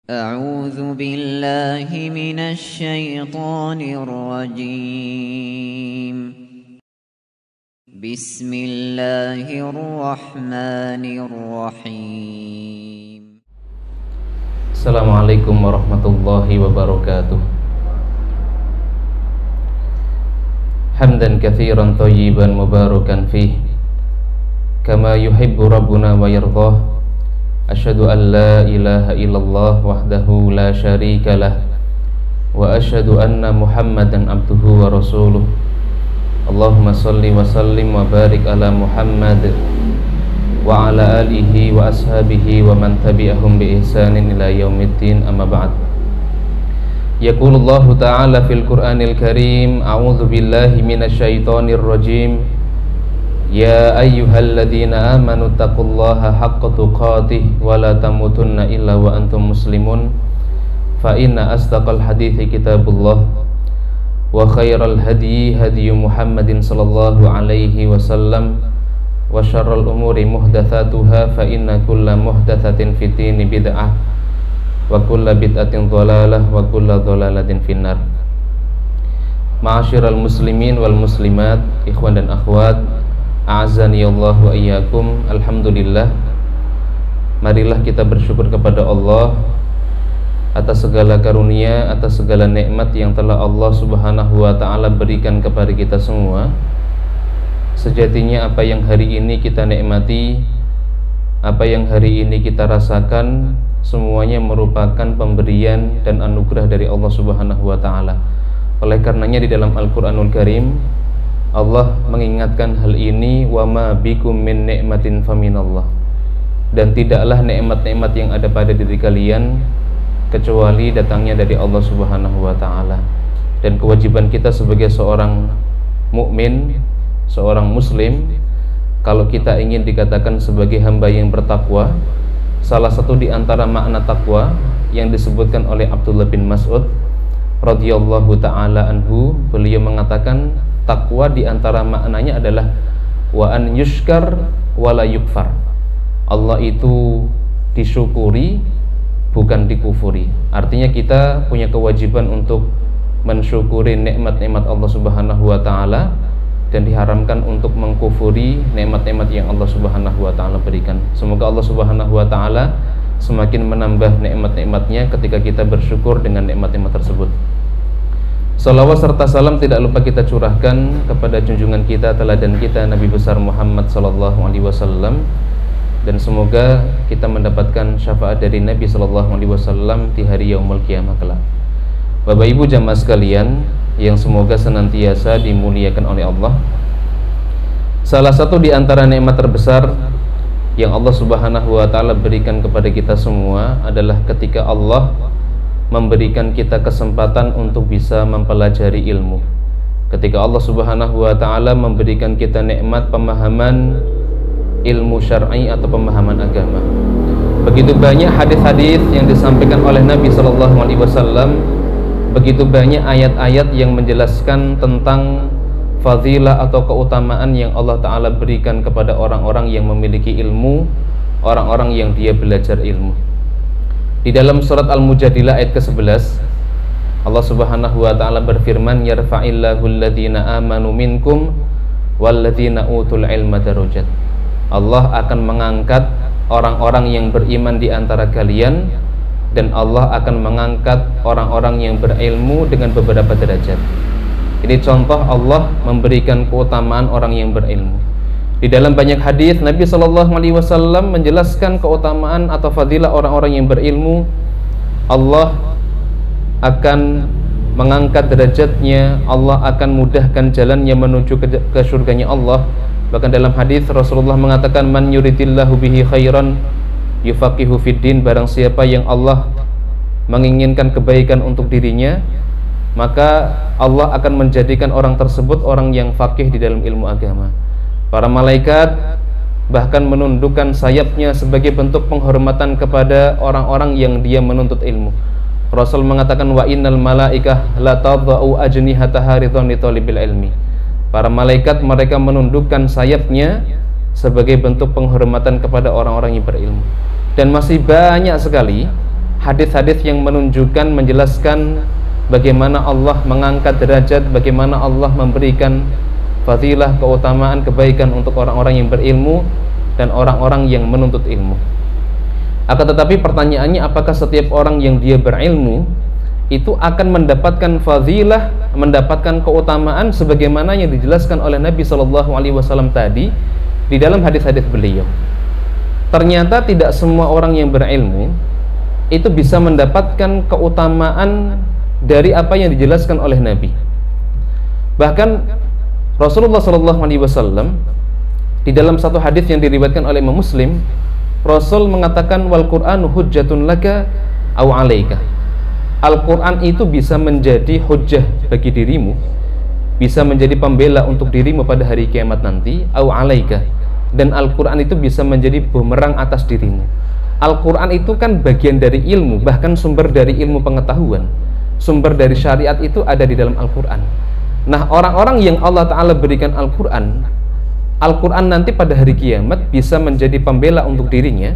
أعوذ بالله من الشيطان الرجيم. بسم الله الرحمن الرحيم. Assalamualaikum warahmatullahi wabarakatuh. Hamdan katsiran thayyiban mubarakan fih, kama yuhibbu rabbuna wa yardah. Asyhadu an la ilaha illallah wahdahu la syarika lah, wa asyhadu anna Muhammadan abduhu wa rasuluh. Allahumma salli wa sallim wa barik ala Muhammad wa ala alihi wa ashabihi wa man tabi'ahum bi ihsanin ila yaumiddin, amma ba'd. Yaqulullahu ta'ala fil Qur'anil Karim, a'udzu billahi minasyaitonir rajim. Ya ayyuhalladzina amanu taqullaha haqqa tuqatih wa la tamutunna illa wa antum muslimun. Fa inna asdaqal hadithi kitabullah wa khairal hadyi hadyu Muhammadin sallallahu alaihi wasallam wa syarrul umuri muhdatsatuha fa inna kulla muhdatsatin fid dini bid'ah wa kulla bid'atin dhalalah wa kulla dhalalatin finnar. Ma'asyiral muslimin wal muslimat, ikhwan dan akhwat, a'azani Allah wa iyyakum. Alhamdulillah, marilah kita bersyukur kepada Allah atas segala karunia, atas segala nikmat yang telah Allah subhanahu wa ta'ala berikan kepada kita semua. Sejatinya apa yang hari ini kita nikmati, apa yang hari ini kita rasakan, semuanya merupakan pemberian dan anugerah dari Allah subhanahu wa ta'ala. Oleh karenanya di dalam Al-Quranul Karim Allah mengingatkan hal ini, wa ma bikum min ni'matin faminallah, dan tidaklah nikmat-nikmat yang ada pada diri kalian kecuali datangnya dari Allah subhanahu wa ta'ala. Dan kewajiban kita sebagai seorang mukmin, seorang muslim, kalau kita ingin dikatakan sebagai hamba yang bertakwa, salah satu di antara makna takwa yang disebutkan oleh Abdullah bin Mas'ud radhiyallahu ta'ala anhu, beliau mengatakan takwa di antara maknanya adalah wa an yushkar wa la yukfar. Allah itu disyukuri, bukan dikufuri. Artinya kita punya kewajiban untuk mensyukuri nikmat-nikmat Allah subhanahu wa ta'ala, dan diharamkan untuk mengkufuri nikmat-nikmat yang Allah subhanahu wa ta'ala berikan. Semoga Allah subhanahu wa ta'ala semakin menambah nikmat-nikmatnya ketika kita bersyukur dengan nikmat-nikmat tersebut. Salawat serta salam tidak lupa kita curahkan kepada junjungan kita, teladan kita, Nabi besar Muhammad sallallahu alaihi wasallam, dan semoga kita mendapatkan syafaat dari Nabi sallallahu alaihi wasallam di hari yaumul qiyamah kelak. Bapak Ibu jamaah sekalian yang semoga senantiasa dimuliakan oleh Allah, salah satu di antara nikmat terbesar yang Allah subhanahu wa ta'ala berikan kepada kita semua adalah ketika Allah memberikan kita kesempatan untuk bisa mempelajari ilmu. Ketika Allah subhanahu wa ta'ala memberikan kita nikmat pemahaman ilmu syar'i atau pemahaman agama. Begitu banyak hadis-hadis yang disampaikan oleh Nabi sallallahu alaihi wasallam, begitu banyak ayat-ayat yang menjelaskan tentang fadilah atau keutamaan yang Allah ta'ala berikan kepada orang-orang yang memiliki ilmu, orang-orang yang dia belajar ilmu. Di dalam surat Al-Mujadilah ayat ke-11, Allah subhanahu wa ta'ala berfirman, yarfa'illahu alladhina amanu minkum walladhina utul ilma darajat. Allah akan mengangkat orang-orang yang beriman di antara kalian, dan Allah akan mengangkat orang-orang yang berilmu dengan beberapa derajat. Ini contoh Allah memberikan keutamaan orang yang berilmu. Di dalam banyak hadis Nabi sallallahu alaihi wasallam menjelaskan keutamaan atau fadilah orang-orang yang berilmu. Allah akan mengangkat derajatnya, Allah akan mudahkan jalannya menuju ke surganya Allah. Bahkan dalam hadis Rasulullah mengatakan, man yuridillahu bihi khairan yufaqihu fiddin, barang siapa yang Allah menginginkan kebaikan untuk dirinya, maka Allah akan menjadikan orang tersebut orang yang faqih di dalam ilmu agama. Para malaikat bahkan menundukkan sayapnya sebagai bentuk penghormatan kepada orang-orang yang dia menuntut ilmu. Rasul mengatakan, wa innal malaikah la tadau ajnihataha ridwan li talibil ilmi. Para malaikat mereka menundukkan sayapnya sebagai bentuk penghormatan kepada orang-orang yang berilmu. Dan masih banyak sekali hadis-hadis yang menunjukkan, menjelaskan bagaimana Allah mengangkat derajat, bagaimana Allah memberikan fadilah, keutamaan, kebaikan untuk orang-orang yang berilmu dan orang-orang yang menuntut ilmu. Akan tetapi pertanyaannya, apakah setiap orang yang dia berilmu itu akan mendapatkan fadilah, mendapatkan keutamaan sebagaimana yang dijelaskan oleh Nabi SAW tadi di dalam hadis-hadis beliau? Ternyata tidak semua orang yang berilmu itu bisa mendapatkan keutamaan dari apa yang dijelaskan oleh Nabi. Bahkan Rasulullah SAW di dalam satu hadis yang diriwayatkan oleh Imam Muslim, Rasul mengatakan, wal Qur'anu hujjatun laka aw 'alaika. Al-Quran itu bisa menjadi hujjah bagi dirimu, bisa menjadi pembela untuk dirimu pada hari kiamat nanti, aw 'alaika. Dan Al-Quran itu bisa menjadi bumerang atas dirimu. Al-Quran itu kan bagian dari ilmu, bahkan sumber dari ilmu pengetahuan, sumber dari syariat itu ada di dalam Al-Quran. Nah, orang-orang yang Allah Ta'ala berikan Al-Quran, Al-Quran nanti pada hari kiamat bisa menjadi pembela untuk dirinya,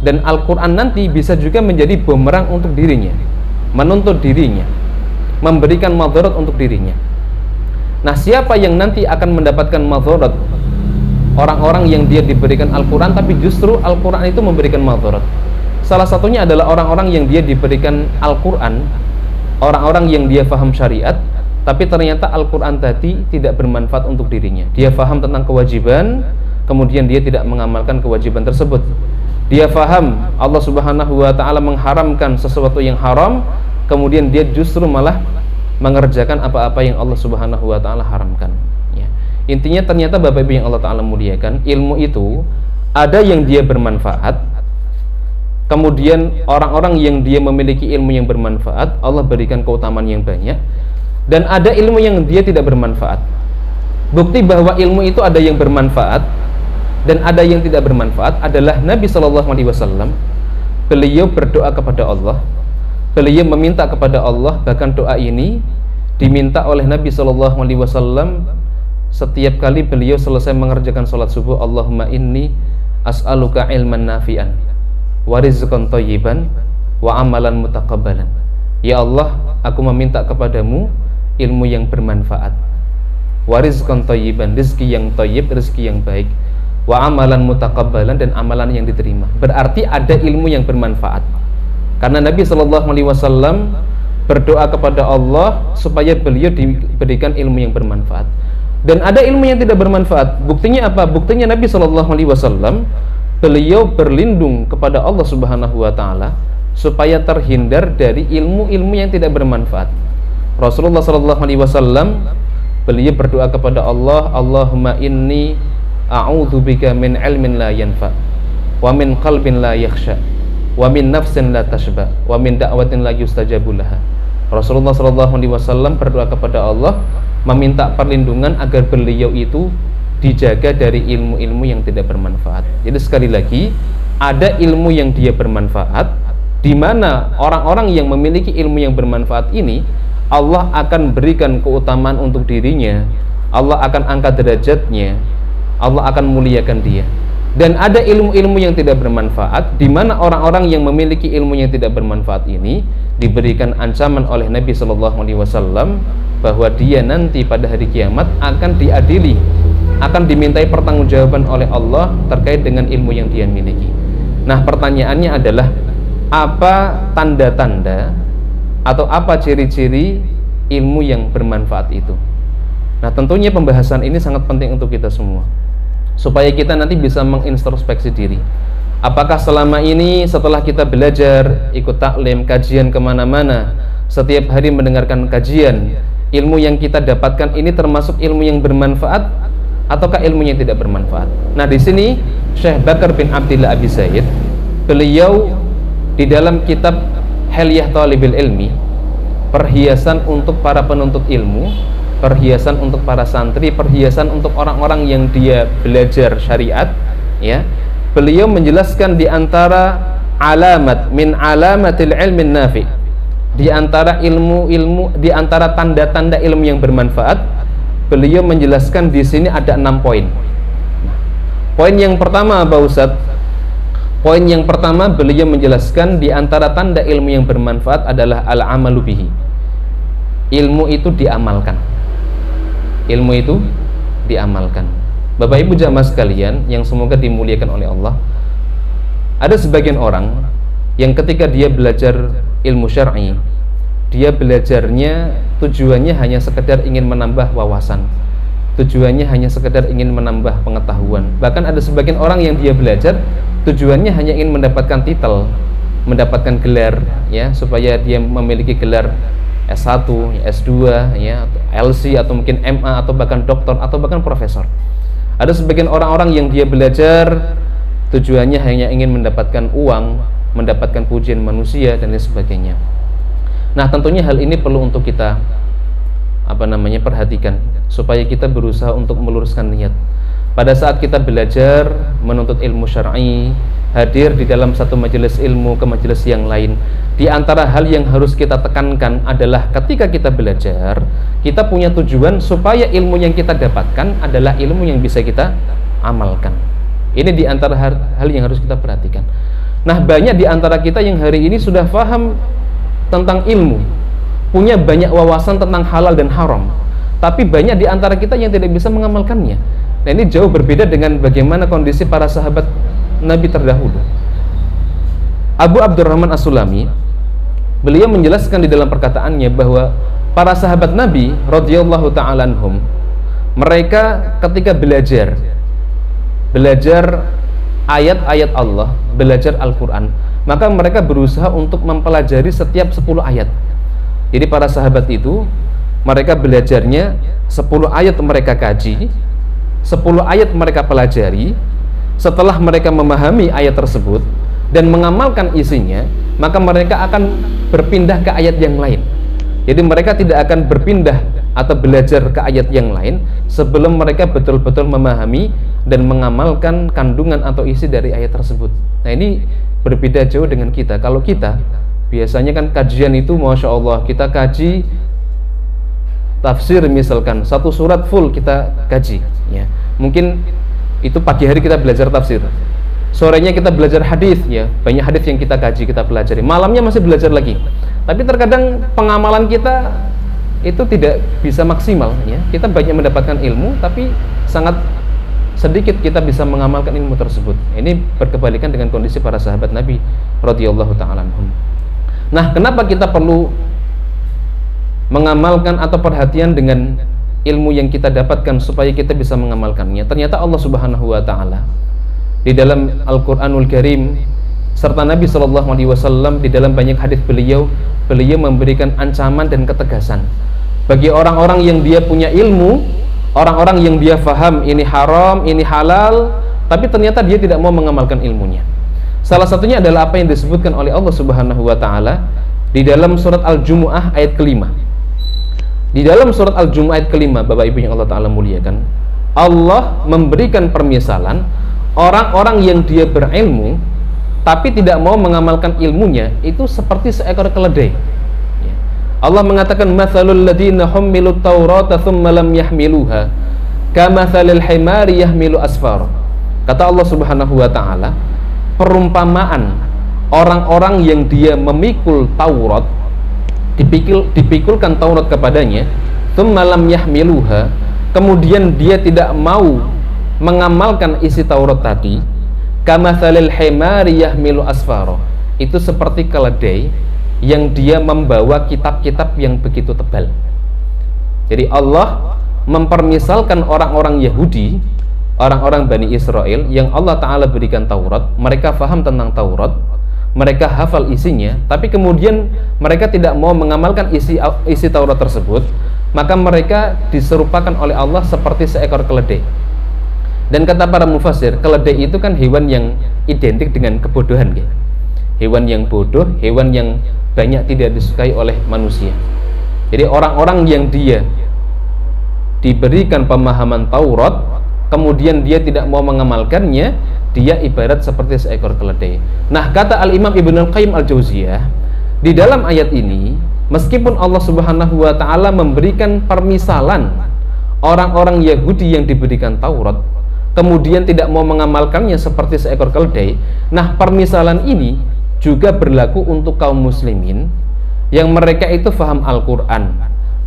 dan Al-Quran nanti bisa juga menjadi bumerang untuk dirinya, menuntut dirinya, memberikan madharat untuk dirinya. Nah, siapa yang nanti akan mendapatkan madharat? Orang-orang yang dia diberikan Al-Quran tapi justru Al-Quran itu memberikan madharat. Salah satunya adalah orang-orang yang dia diberikan Al-Quran, orang-orang yang dia faham syariat, tapi ternyata Al-Quran tadi tidak bermanfaat untuk dirinya. Dia faham tentang kewajiban, kemudian dia tidak mengamalkan kewajiban tersebut. Dia faham Allah Subhanahu wa Ta'ala mengharamkan sesuatu yang haram, kemudian dia justru malah mengerjakan apa-apa yang Allah Subhanahu wa Ta'ala haramkan. Ya. Intinya ternyata Bapak Ibu yang Allah Ta'ala muliakan, ilmu itu ada yang dia bermanfaat, kemudian orang-orang yang dia memiliki ilmu yang bermanfaat, Allah berikan keutamaan yang banyak, dan ada ilmu yang dia tidak bermanfaat. Bukti bahwa ilmu itu ada yang bermanfaat dan ada yang tidak bermanfaat adalah Nabi SAW. Beliau berdoa kepada Allah, beliau meminta kepada Allah, bahkan doa ini diminta oleh Nabi SAW setiap kali beliau selesai mengerjakan sholat subuh. Allahumma inni as'aluka ilman nafi'an wa rizqan thayyiban wa amalan mutaqabbalan. Ya Allah, aku meminta kepadamu ilmu yang bermanfaat, wa rizqan thayyiban, rezeki yang thayyib, rezeki yang baik, wa amalan mutaqabbalan, dan amalan yang diterima. Berarti ada ilmu yang bermanfaat. Karena Nabi SAW berdoa kepada Allah supaya beliau diberikan ilmu yang bermanfaat. Dan ada ilmu yang tidak bermanfaat. Buktinya apa? Buktinya Nabi SAW beliau berlindung kepada Allah Subhanahu wa Ta'ala supaya terhindar dari ilmu-ilmu yang tidak bermanfaat. Rasulullah SAW beliau berdoa kepada Allah, Allahumma inni a'udzubika min ilmin la yanfa, wa min qalbin la yakhsha, wa min nafsin la tashba, wa min da'watin la yustajabu laha. Rasulullah SAW berdoa kepada Allah meminta perlindungan agar beliau itu dijaga dari ilmu-ilmu yang tidak bermanfaat. Jadi sekali lagi, ada ilmu yang dia bermanfaat, di mana orang-orang yang memiliki ilmu yang bermanfaat ini Allah akan berikan keutamaan untuk dirinya, Allah akan angkat derajatnya, Allah akan muliakan dia. Dan ada ilmu-ilmu yang tidak bermanfaat, di mana orang-orang yang memiliki ilmu yang tidak bermanfaat ini diberikan ancaman oleh Nabi SAW bahwa dia nanti pada hari kiamat akan diadili, akan dimintai pertanggungjawaban oleh Allah terkait dengan ilmu yang dia miliki. Nah, pertanyaannya adalah, apa tanda-tanda atau apa ciri-ciri ilmu yang bermanfaat itu? Nah, tentunya pembahasan ini sangat penting untuk kita semua, supaya kita nanti bisa mengintrospeksi diri. Apakah selama ini setelah kita belajar, ikut taklim, kajian kemana-mana, setiap hari mendengarkan kajian, ilmu yang kita dapatkan ini termasuk ilmu yang bermanfaat ataukah ilmu yang tidak bermanfaat? Nah, di sini Syekh Bakar bin Abdillah Abi Zaid, beliau di dalam kitab Hilyah Thalibil Ilmi, perhiasan untuk para penuntut ilmu, perhiasan untuk para santri, perhiasan untuk orang-orang yang dia belajar syariat, ya. Beliau menjelaskan di antara alamat min alamatil ilmin nafi, di antara ilmu-ilmu, di antara tanda-tanda ilmu yang bermanfaat, beliau menjelaskan di sini ada 6 poin. Poin yang pertama, Pak Ustadz, Poin yang pertama, beliau menjelaskan di antara tanda ilmu yang bermanfaat adalah al-amalu bihi. Ilmu itu diamalkan. Ilmu itu diamalkan. Bapak Ibu jamaah sekalian yang semoga dimuliakan oleh Allah, ada sebagian orang yang ketika dia belajar ilmu syar'i, dia belajarnya tujuannya hanya sekedar ingin menambah wawasan, tujuannya hanya sekedar ingin menambah pengetahuan. Bahkan ada sebagian orang yang dia belajar tujuannya hanya ingin mendapatkan titel, mendapatkan gelar, ya, supaya dia memiliki gelar S1, S2, ya, LC, atau mungkin MA, atau bahkan doktor, atau bahkan profesor. Ada sebagian orang-orang yang dia belajar tujuannya hanya ingin mendapatkan uang, mendapatkan pujian manusia, dan lain sebagainya. Nah, tentunya hal ini perlu untuk kita perhatikan, supaya kita berusaha untuk meluruskan niat. Pada saat kita belajar menuntut ilmu syar'i, hadir di dalam satu majelis ilmu ke majelis yang lain, di antara hal yang harus kita tekankan adalah ketika kita belajar, kita punya tujuan supaya ilmu yang kita dapatkan adalah ilmu yang bisa kita amalkan. Ini di antara hal yang harus kita perhatikan. Nah, banyak di antara kita yang hari ini sudah paham tentang ilmu, punya banyak wawasan tentang halal dan haram, tapi banyak di antara kita yang tidak bisa mengamalkannya. Nah, ini jauh berbeda dengan bagaimana kondisi para sahabat Nabi terdahulu. Abu Abdurrahman As-Sulami, beliau menjelaskan di dalam perkataannya bahwa para sahabat Nabi radhiyallahu ta'ala anhum, mereka ketika belajar ayat-ayat Allah, belajar Al-Quran, maka mereka berusaha untuk mempelajari setiap 10 ayat. Jadi para sahabat itu, mereka belajarnya 10 ayat mereka kaji, 10 ayat mereka pelajari. Setelah mereka memahami ayat tersebut dan mengamalkan isinya, maka mereka akan berpindah ke ayat yang lain. Jadi mereka tidak akan berpindah atau belajar ke ayat yang lain sebelum mereka betul-betul memahami dan mengamalkan kandungan atau isi dari ayat tersebut. Nah, ini berbeda jauh dengan kita. Kalau kita biasanya kan kajian itu, Masya Allah, kita kaji tafsir, misalkan satu surat full kita kaji, ya. Mungkin itu pagi hari kita belajar tafsir, sorenya kita belajar hadis, ya, banyak hadis yang kita kaji, kita pelajari, malamnya masih belajar lagi. Tapi terkadang pengamalan kita itu tidak bisa maksimal, ya. Kita banyak mendapatkan ilmu, tapi sangat sedikit kita bisa mengamalkan ilmu tersebut. Ini berkebalikan dengan kondisi para sahabat Nabi radhiyallahu ta'ala anhum. Nah, kenapa kita perlu mengamalkan atau perhatian dengan ilmu yang kita dapatkan supaya kita bisa mengamalkannya? Ternyata Allah Subhanahu wa ta'ala di dalam Al-Qur'anul Karim serta Nabi SAW di dalam banyak hadis beliau memberikan ancaman dan ketegasan bagi orang-orang yang dia punya ilmu, orang-orang yang dia faham ini haram, ini halal, tapi ternyata dia tidak mau mengamalkan ilmunya. Salah satunya adalah apa yang disebutkan oleh Allah Subhanahu wa ta'ala di dalam surat Al-Jumu'ah ayat kelima. Di dalam surat Al-Jumu'ah ayat kelima, Bapak Ibu yang Allah Ta'ala muliakan, Allah memberikan permisalan orang-orang yang dia berilmu tapi tidak mau mengamalkan ilmunya itu seperti seekor keledai. Allah mengatakan, mathalul ladina hummilut taurata thumma lam yahmiluha kamathalil himari yahmilu asfar. Kata Allah Subhanahu wa ta'ala, perumpamaan orang-orang yang dia memikul Taurat, dipikulkan Taurat kepadanya, thumma lam yahmiluha, kemudian dia tidak mau mengamalkan isi Taurat tadi, kamathalil himari yahmilu asfaro, itu seperti keledai yang dia membawa kitab-kitab yang begitu tebal. Jadi Allah mempermisalkan orang-orang Yahudi, orang-orang Bani Israel yang Allah Ta'ala berikan Taurat, mereka faham tentang Taurat, mereka hafal isinya, tapi kemudian mereka tidak mau mengamalkan isi Taurat tersebut, maka mereka diserupakan oleh Allah seperti seekor keledai. Dan kata para mufassir, keledai itu kan hewan yang identik dengan kebodohan, gitu. Hewan yang bodoh, hewan yang banyak tidak disukai oleh manusia. Jadi orang-orang yang dia diberikan pemahaman Taurat, kemudian dia tidak mau mengamalkannya, dia ibarat seperti seekor keledai. Nah, kata Al-Imam Ibnu Al-Qayyim Al-Jauziyah, di dalam ayat ini, meskipun Allah Subhanahu wa ta'ala memberikan permisalan orang-orang Yahudi yang diberikan Taurat, kemudian tidak mau mengamalkannya seperti seekor keledai. Nah, permisalan ini juga berlaku untuk kaum muslimin yang mereka itu faham Al-Quran,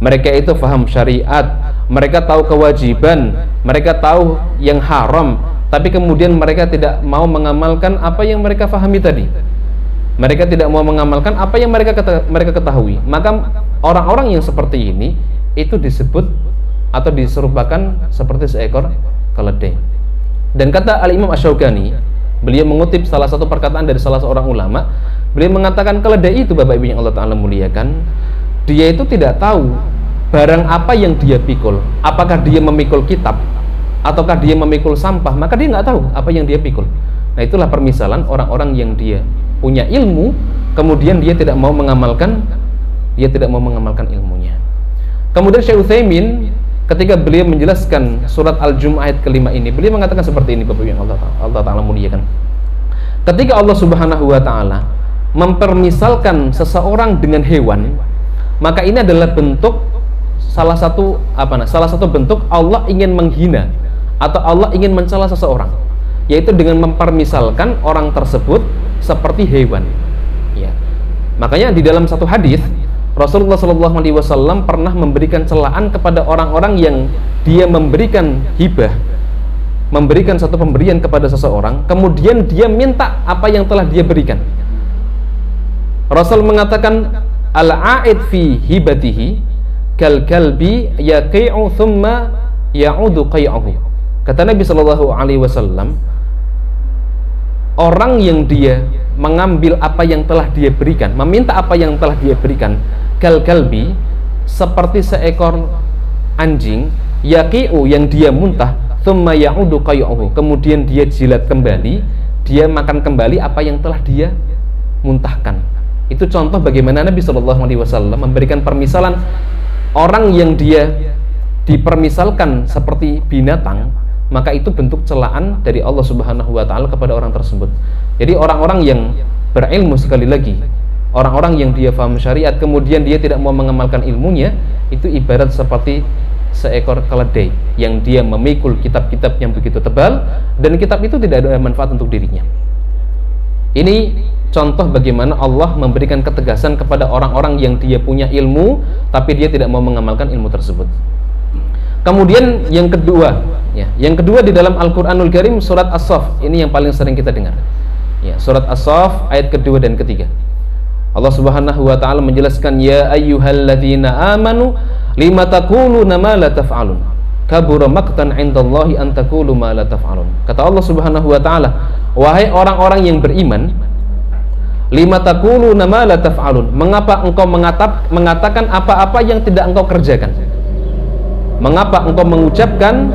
mereka itu faham syariat, mereka tahu kewajiban, mereka tahu yang haram, tapi kemudian mereka tidak mau mengamalkan apa yang mereka fahami tadi. Mereka tidak mau mengamalkan apa yang mereka ketahui. Maka orang-orang yang seperti ini itu disebut atau diserupakan seperti seekor keledai. Dan kata Al-Imam Asy-Syaukani, beliau mengutip salah satu perkataan dari salah seorang ulama, beliau mengatakan keledai itu, Bapak Ibu yang Allah Ta'ala muliakan, dia itu tidak tahu barang apa yang dia pikul. Apakah dia memikul kitab ataukah dia memikul sampah, maka dia nggak tahu apa yang dia pikul. Nah, itulah permisalan orang-orang yang dia punya ilmu, kemudian dia tidak mau mengamalkan ilmunya. Kemudian Syekh Utsaimin ketika beliau menjelaskan surat Al-Jumu'ah ayat kelima ini, beliau mengatakan seperti ini, Bapak yang Allah Ta'ala muliakan. Ketika Allah Subhanahu wa Ta'ala mempermisalkan seseorang dengan hewan, maka ini adalah bentuk salah satu bentuk Allah ingin menghina atau Allah ingin mencela seseorang, yaitu dengan mempermisalkan orang tersebut seperti hewan. Ya. Makanya di dalam satu hadis Rasulullah SAW pernah memberikan celaan kepada orang-orang yang dia memberikan hibah, memberikan satu pemberian kepada seseorang, kemudian dia minta apa yang telah dia berikan. Rasul mengatakan, al-a'id fi hibatihi kal kalbi yaqi'u thumma ya'udu qai'uhu. Kata Nabi SAW, orang yang dia mengambil apa yang telah dia berikan, meminta apa yang telah dia berikan, kal kalbi, seperti seekor anjing, yaqi'u, yang dia muntah, thumma ya'udu qai'uhu, kemudian dia jilat kembali, dia makan kembali apa yang telah dia muntahkan. Itu contoh bagaimana Nabi SAW memberikan permisalan orang yang dia dipermisalkan seperti binatang, maka itu bentuk celaan dari Allah Subhanahu wa Ta'ala kepada orang tersebut. Jadi orang-orang yang berilmu, sekali lagi, orang-orang yang dia paham syariat kemudian dia tidak mau mengamalkan ilmunya, itu ibarat seperti seekor keledai yang dia memikul kitab-kitab yang begitu tebal dan kitab itu tidak ada manfaat untuk dirinya. Ini contoh bagaimana Allah memberikan ketegasan kepada orang-orang yang dia punya ilmu tapi dia tidak mau mengamalkan ilmu tersebut. Kemudian yang kedua di dalam Al-Qur'anul Karim, surat As-Saff, ini yang paling sering kita dengar. Ya, surat As-Saff ayat kedua dan ketiga. Allah Subhanahu wa Ta'ala menjelaskan, ya ayyuhalladzina amanu lima taquluna ma la taf'alun kabura maqtan 'indallahi an taqulu ma la taf'alun. Kata Allah Subhanahu wa Ta'ala, wahai orang-orang yang beriman, lima taquluna ma la taf'alun, mengapa engkau mengatakan apa-apa yang tidak engkau kerjakan? Mengapa engkau mengucapkan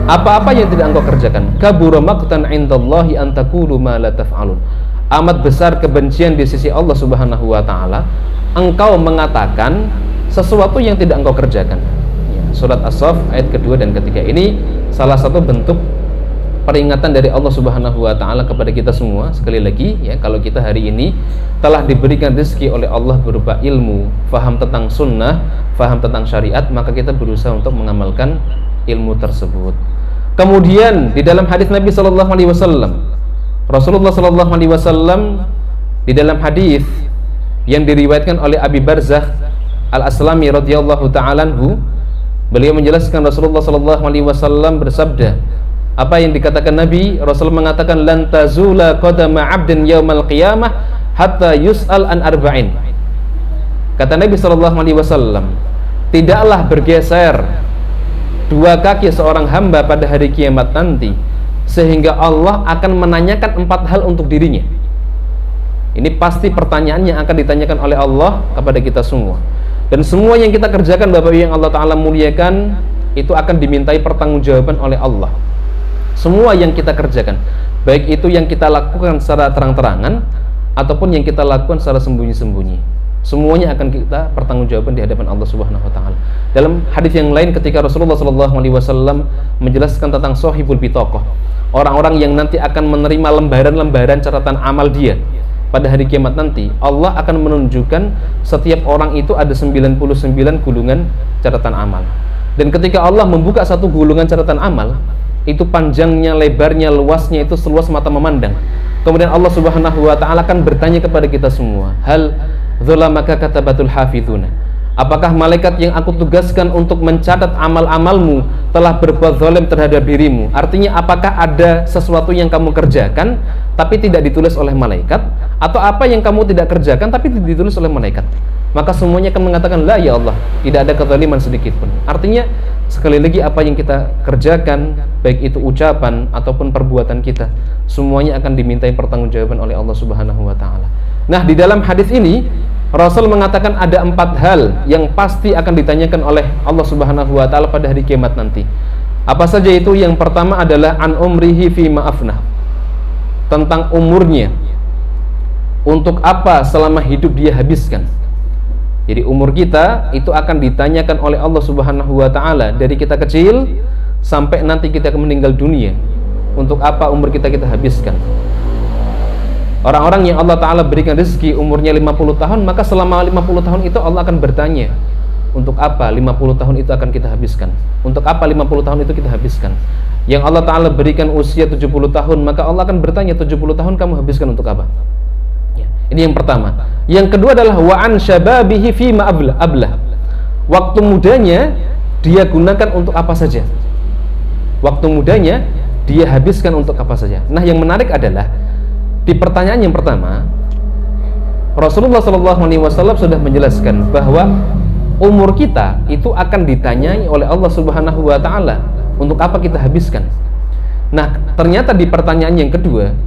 apa-apa yang tidak engkau kerjakan? Kabura maqtan 'indallahi an taqulu ma la taf'alun. Amat besar kebencian di sisi Allah Subhanahu wa Ta'ala engkau mengatakan sesuatu yang tidak engkau kerjakan. Ya, surat As-Saff ayat kedua dan ketiga. Ini salah satu bentuk peringatan dari Allah Subhanahu wa Ta'ala kepada kita semua. Sekali lagi, ya, kalau kita hari ini telah diberikan rezeki oleh Allah berupa ilmu, faham tentang sunnah, faham tentang syariat, maka kita berusaha untuk mengamalkan ilmu tersebut. Kemudian di dalam hadis Nabi SAW, Rasulullah SAW di dalam hadis yang diriwayatkan oleh Abi Barzah Al-Aslami radhiyallahu ta'ala anhu, beliau menjelaskan Rasulullah SAW bersabda, apa yang dikatakan Nabi, Rasul mengatakan, lan tazula qadama 'abdin yaumal qiyamah hatta yus'al an arba'in. Kata Nabi SAW, tidaklah bergeser dua kaki seorang hamba pada hari kiamat nanti sehingga Allah akan menanyakan 4 hal untuk dirinya. Ini pasti pertanyaan yang akan ditanyakan oleh Allah kepada kita semua. Dan semua yang kita kerjakan, Bapak Ibu yang Allah Ta'ala muliakan, itu akan dimintai pertanggungjawaban oleh Allah. Semua yang kita kerjakan, baik itu yang kita lakukan secara terang-terangan ataupun yang kita lakukan secara sembunyi-sembunyi, semuanya akan kita pertanggungjawaban di hadapan Allah Subhanahu wa Ta'ala. Dalam hadis yang lain, ketika Rasulullah SAW menjelaskan tentang sahibul bitaqah, orang-orang yang nanti akan menerima lembaran-lembaran catatan amal dia pada hari kiamat nanti, Allah akan menunjukkan setiap orang itu ada 99 gulungan catatan amal. Dan ketika Allah membuka satu gulungan catatan amal, itu panjangnya, lebarnya, luasnya itu seluas mata memandang. Kemudian Allah Subhanahu wa taala akan bertanya kepada kita semua, hal dzalamaka katabatul hafizuna, apakah malaikat yang aku tugaskan untuk mencatat amal-amalmu telah berbuat zalim terhadap dirimu? Artinya, apakah ada sesuatu yang kamu kerjakan tapi tidak ditulis oleh malaikat, atau apa yang kamu tidak kerjakan tapi ditulis oleh malaikat? Maka semuanya akan mengatakan, la ya Allah, tidak ada kezaliman sedikit pun. Artinya, sekali lagi, apa yang kita kerjakan, baik itu ucapan ataupun perbuatan kita, semuanya akan dimintai pertanggungjawaban oleh Allah Subhanahu wa taala. Nah, di dalam hadis ini Rasul mengatakan ada 4 hal yang pasti akan ditanyakan oleh Allah Subhanahu wa taala pada hari kiamat nanti. Apa saja itu? Yang pertama adalah an umrihi fi ma'afnah, tentang umurnya, untuk apa selama hidup dia habiskan. Jadi umur kita itu akan ditanyakan oleh Allah Subhanahu wa taala dari kita kecil sampai nanti kita meninggal dunia. Untuk apa umur kita habiskan? Orang-orang yang Allah taala berikan rezeki umurnya 50 tahun, maka selama 50 tahun itu Allah akan bertanya, untuk apa 50 tahun itu akan kita habiskan? Untuk apa 50 tahun itu kita habiskan? Yang Allah taala berikan usia 70 tahun, maka Allah akan bertanya, 70 tahun kamu habiskan untuk apa? Ini yang pertama. Yang kedua adalah wa'an syababihi fima ablah. Waktu mudanya dia gunakan untuk apa saja? Waktu mudanya dia habiskan untuk apa saja? Nah, yang menarik adalah di pertanyaan yang pertama, Rasulullah SAW sudah menjelaskan bahwa umur kita itu akan ditanyai oleh Allah Subhanahu wa taala untuk apa kita habiskan. Nah, ternyata di pertanyaan yang kedua,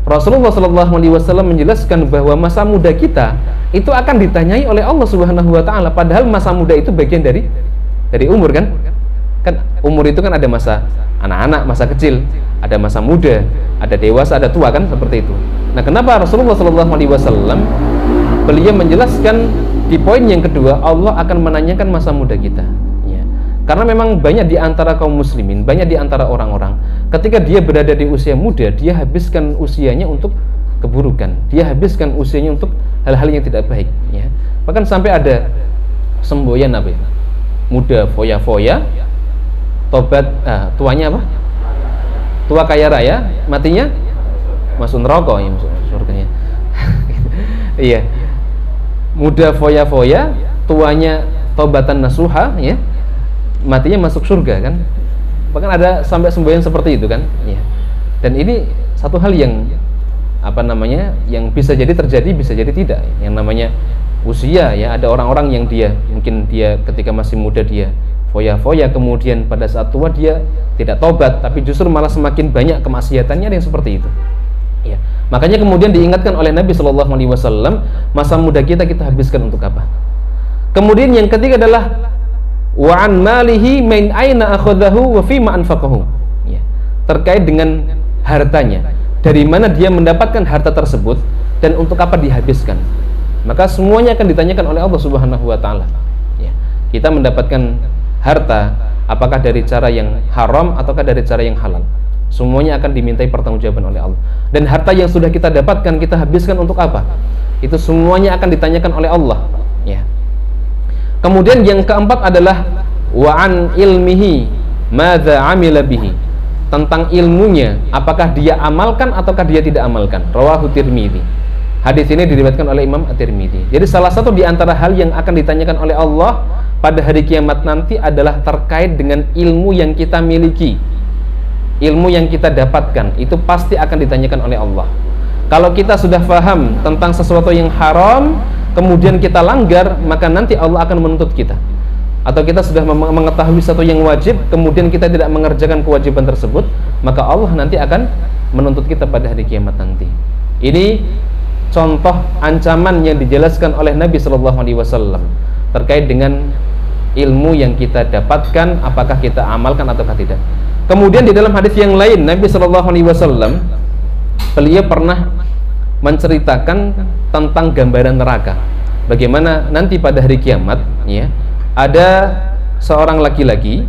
Rasulullah SAW menjelaskan bahwa masa muda kita itu akan ditanyai oleh Allah Subhanahu wa taala. Padahal masa muda itu bagian dari umur, kan? Kan umur itu kan ada masa anak-anak, masa kecil, ada masa muda, ada dewasa, ada tua, kan, seperti itu. Nah, kenapa Rasulullah SAW beliau menjelaskan di poin yang kedua, Allah akan menanyakan masa muda kita, ya. Karena memang banyak di antara kaum muslimin, banyak di antara orang-orang, ketika dia berada di usia muda, dia habiskan usianya untuk keburukan, dia habiskan usianya untuk hal-hal yang tidak baik, ya. Bahkan sampai ada semboyan apa ya? Muda foya-foya, tobat, tuanya apa? Tua kaya raya, matinya masuk neraka, ya, masuk surganya. Iya. Muda foya-foya, tuanya tobatan nasuha, ya, matinya masuk surga, kan? Bahkan ada sampai semboyan seperti itu, kan? Ya. Dan ini satu hal yang yang bisa jadi terjadi, bisa jadi tidak. Yang namanya usia, ya, ada orang-orang yang mungkin dia ketika masih muda dia foya-foya, kemudian pada saat tua dia tidak tobat, tapi justru malah semakin banyak kemaksiatannya, yang seperti itu. Ya. Makanya kemudian diingatkan oleh Nabi SAW, masa muda kita habiskan untuk apa? Kemudian yang ketiga adalah wa an malihi min aina akhadhahu wa fima anfaqahu. Ya. Terkait dengan hartanya, dari mana dia mendapatkan harta tersebut dan untuk apa dihabiskan. Maka semuanya akan ditanyakan oleh Allah Subhanahu wa taala. Ya. Kita mendapatkan harta apakah dari cara yang haram ataukah dari cara yang halal? Semuanya akan dimintai pertanggungjawaban oleh Allah. Dan harta yang sudah kita dapatkan, kita habiskan untuk apa? Itu semuanya akan ditanyakan oleh Allah, ya. Kemudian yang keempat adalah wa an ilmihi madza amila bihi, tentang ilmunya, apakah dia amalkan ataukah dia tidak amalkan. Rawahu Tirmidzi. Hadis ini diriwayatkan oleh Imam At-Tirmidzi. Jadi salah satu di antara hal yang akan ditanyakan oleh Allah pada hari kiamat nanti adalah terkait dengan ilmu yang kita miliki. Ilmu yang kita dapatkan itu pasti akan ditanyakan oleh Allah. Kalau kita sudah paham tentang sesuatu yang haram, kemudian kita langgar, maka nanti Allah akan menuntut kita. Atau kita sudah mengetahui sesuatu yang wajib, kemudian kita tidak mengerjakan kewajiban tersebut, maka Allah nanti akan menuntut kita pada hari kiamat nanti. Ini contoh ancaman yang dijelaskan oleh Nabi SAW terkait dengan ilmu yang kita dapatkan, apakah kita amalkan ataukah tidak. Kemudian di dalam hadis yang lain, Nabi SAW beliau pernah menceritakan tentang gambaran neraka. Bagaimana nanti pada hari kiamat, ya, ada seorang laki-laki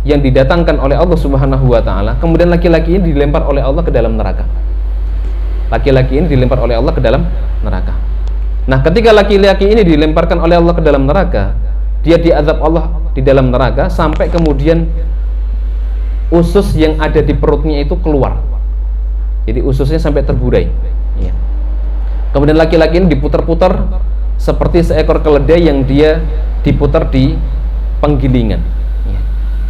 yang didatangkan oleh Allah Subhanahu wa taala, kemudian laki-laki ini dilempar oleh Allah ke dalam neraka. Laki-laki ini dilempar oleh Allah ke dalam neraka. Nah, ketika laki-laki ini dilemparkan oleh Allah ke dalam neraka, dia diazab Allah di dalam neraka sampai kemudian usus yang ada di perutnya itu keluar. Jadi ususnya sampai terburai. Ya. Kemudian laki-laki ini diputar-putar seperti seekor keledai yang dia diputar di penggilingan. Ya.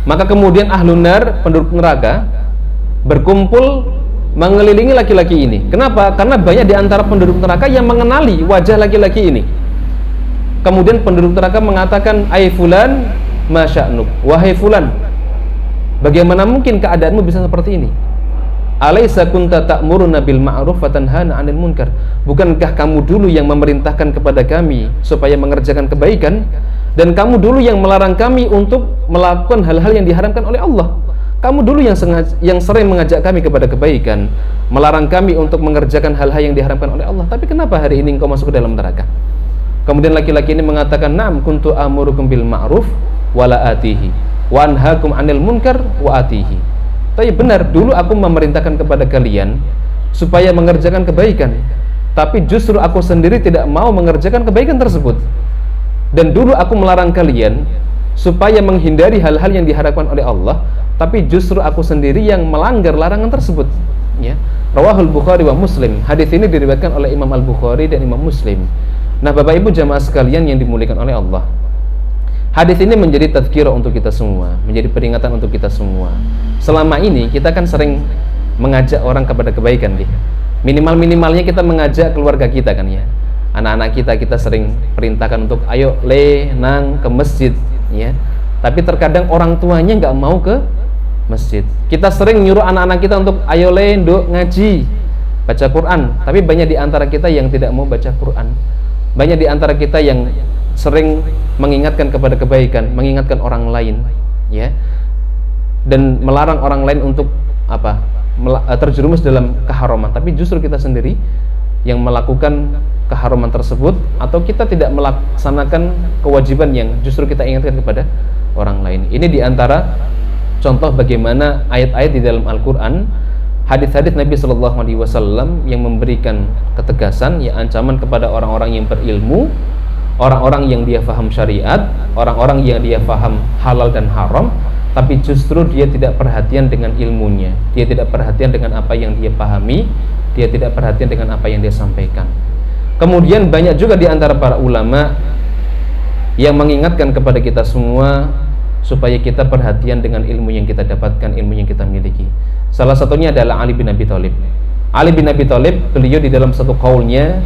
Maka kemudian ahlun nar, penduduk neraka, berkumpul mengelilingi laki-laki ini. Kenapa? Karena banyak di antara penduduk neraka yang mengenali wajah laki-laki ini. Kemudian penduduk neraka mengatakan, "Ai fulan, ma sya'nuk?" Wahai fulan, bagaimana mungkin keadaanmu bisa seperti ini? Alaisa kunta ta'muruna bil ma'ruf wa tanhana 'anil munkar? Bukankah kamu dulu yang memerintahkan kepada kami supaya mengerjakan kebaikan, dan kamu dulu yang melarang kami untuk melakukan hal-hal yang diharamkan oleh Allah? Kamu dulu yang sering mengajak kami kepada kebaikan, melarang kami untuk mengerjakan hal-hal yang diharamkan oleh Allah. Tapi kenapa hari ini engkau masuk ke dalam neraka? Kemudian laki-laki ini mengatakan, "Na'am kuntu amurukum bil ma'ruf wa la atihi wa anhaakum 'anil munkar wa atihi." Tapi benar, dulu aku memerintahkan kepada kalian supaya mengerjakan kebaikan, tapi justru aku sendiri tidak mau mengerjakan kebaikan tersebut. Dan dulu aku melarang kalian supaya menghindari hal-hal yang diharapkan oleh Allah, tapi justru aku sendiri yang melanggar larangan tersebut. Ya. Rawahul Bukhari wa Muslim. Hadis ini diriwayatkan oleh Imam Al-Bukhari dan Imam Muslim. Nah, Bapak Ibu jamaah sekalian yang dimuliakan oleh Allah, hadis ini menjadi tadzkirah untuk kita semua, menjadi peringatan untuk kita semua. Selama ini kita kan sering mengajak orang kepada kebaikan, minimal-minimalnya kita mengajak keluarga kita kan ya, anak-anak kita sering perintahkan untuk ayo nang ke masjid ya. Tapi terkadang orang tuanya nggak mau ke masjid. Kita sering nyuruh anak-anak kita untuk ayo nduk ngaji, baca Quran, tapi banyak di antara kita yang tidak mau baca Quran. Banyak di antara kita yang sering mengingatkan kepada kebaikan, mengingatkan orang lain, ya, dan melarang orang lain untuk apa? Terjerumus dalam keharaman. Tapi justru kita sendiri yang melakukan keharaman tersebut, atau kita tidak melaksanakan kewajiban yang justru kita ingatkan kepada orang lain. Ini di antara contoh bagaimana ayat-ayat di dalam Al-Quran, hadis-hadis Nabi Shallallahu Alaihi Wasallam yang memberikan ketegasan, ya, ancaman kepada orang-orang yang berilmu, orang-orang yang dia faham syariat, orang-orang yang dia faham halal dan haram, tapi justru dia tidak perhatian dengan ilmunya, dia tidak perhatian dengan apa yang dia pahami, dia tidak perhatian dengan apa yang dia sampaikan. Kemudian banyak juga di antara para ulama yang mengingatkan kepada kita semua supaya kita perhatian dengan ilmu yang kita dapatkan, ilmu yang kita miliki. Salah satunya adalah Ali bin Abi Thalib. Ali bin Abi Thalib, beliau di dalam satu qaulnya,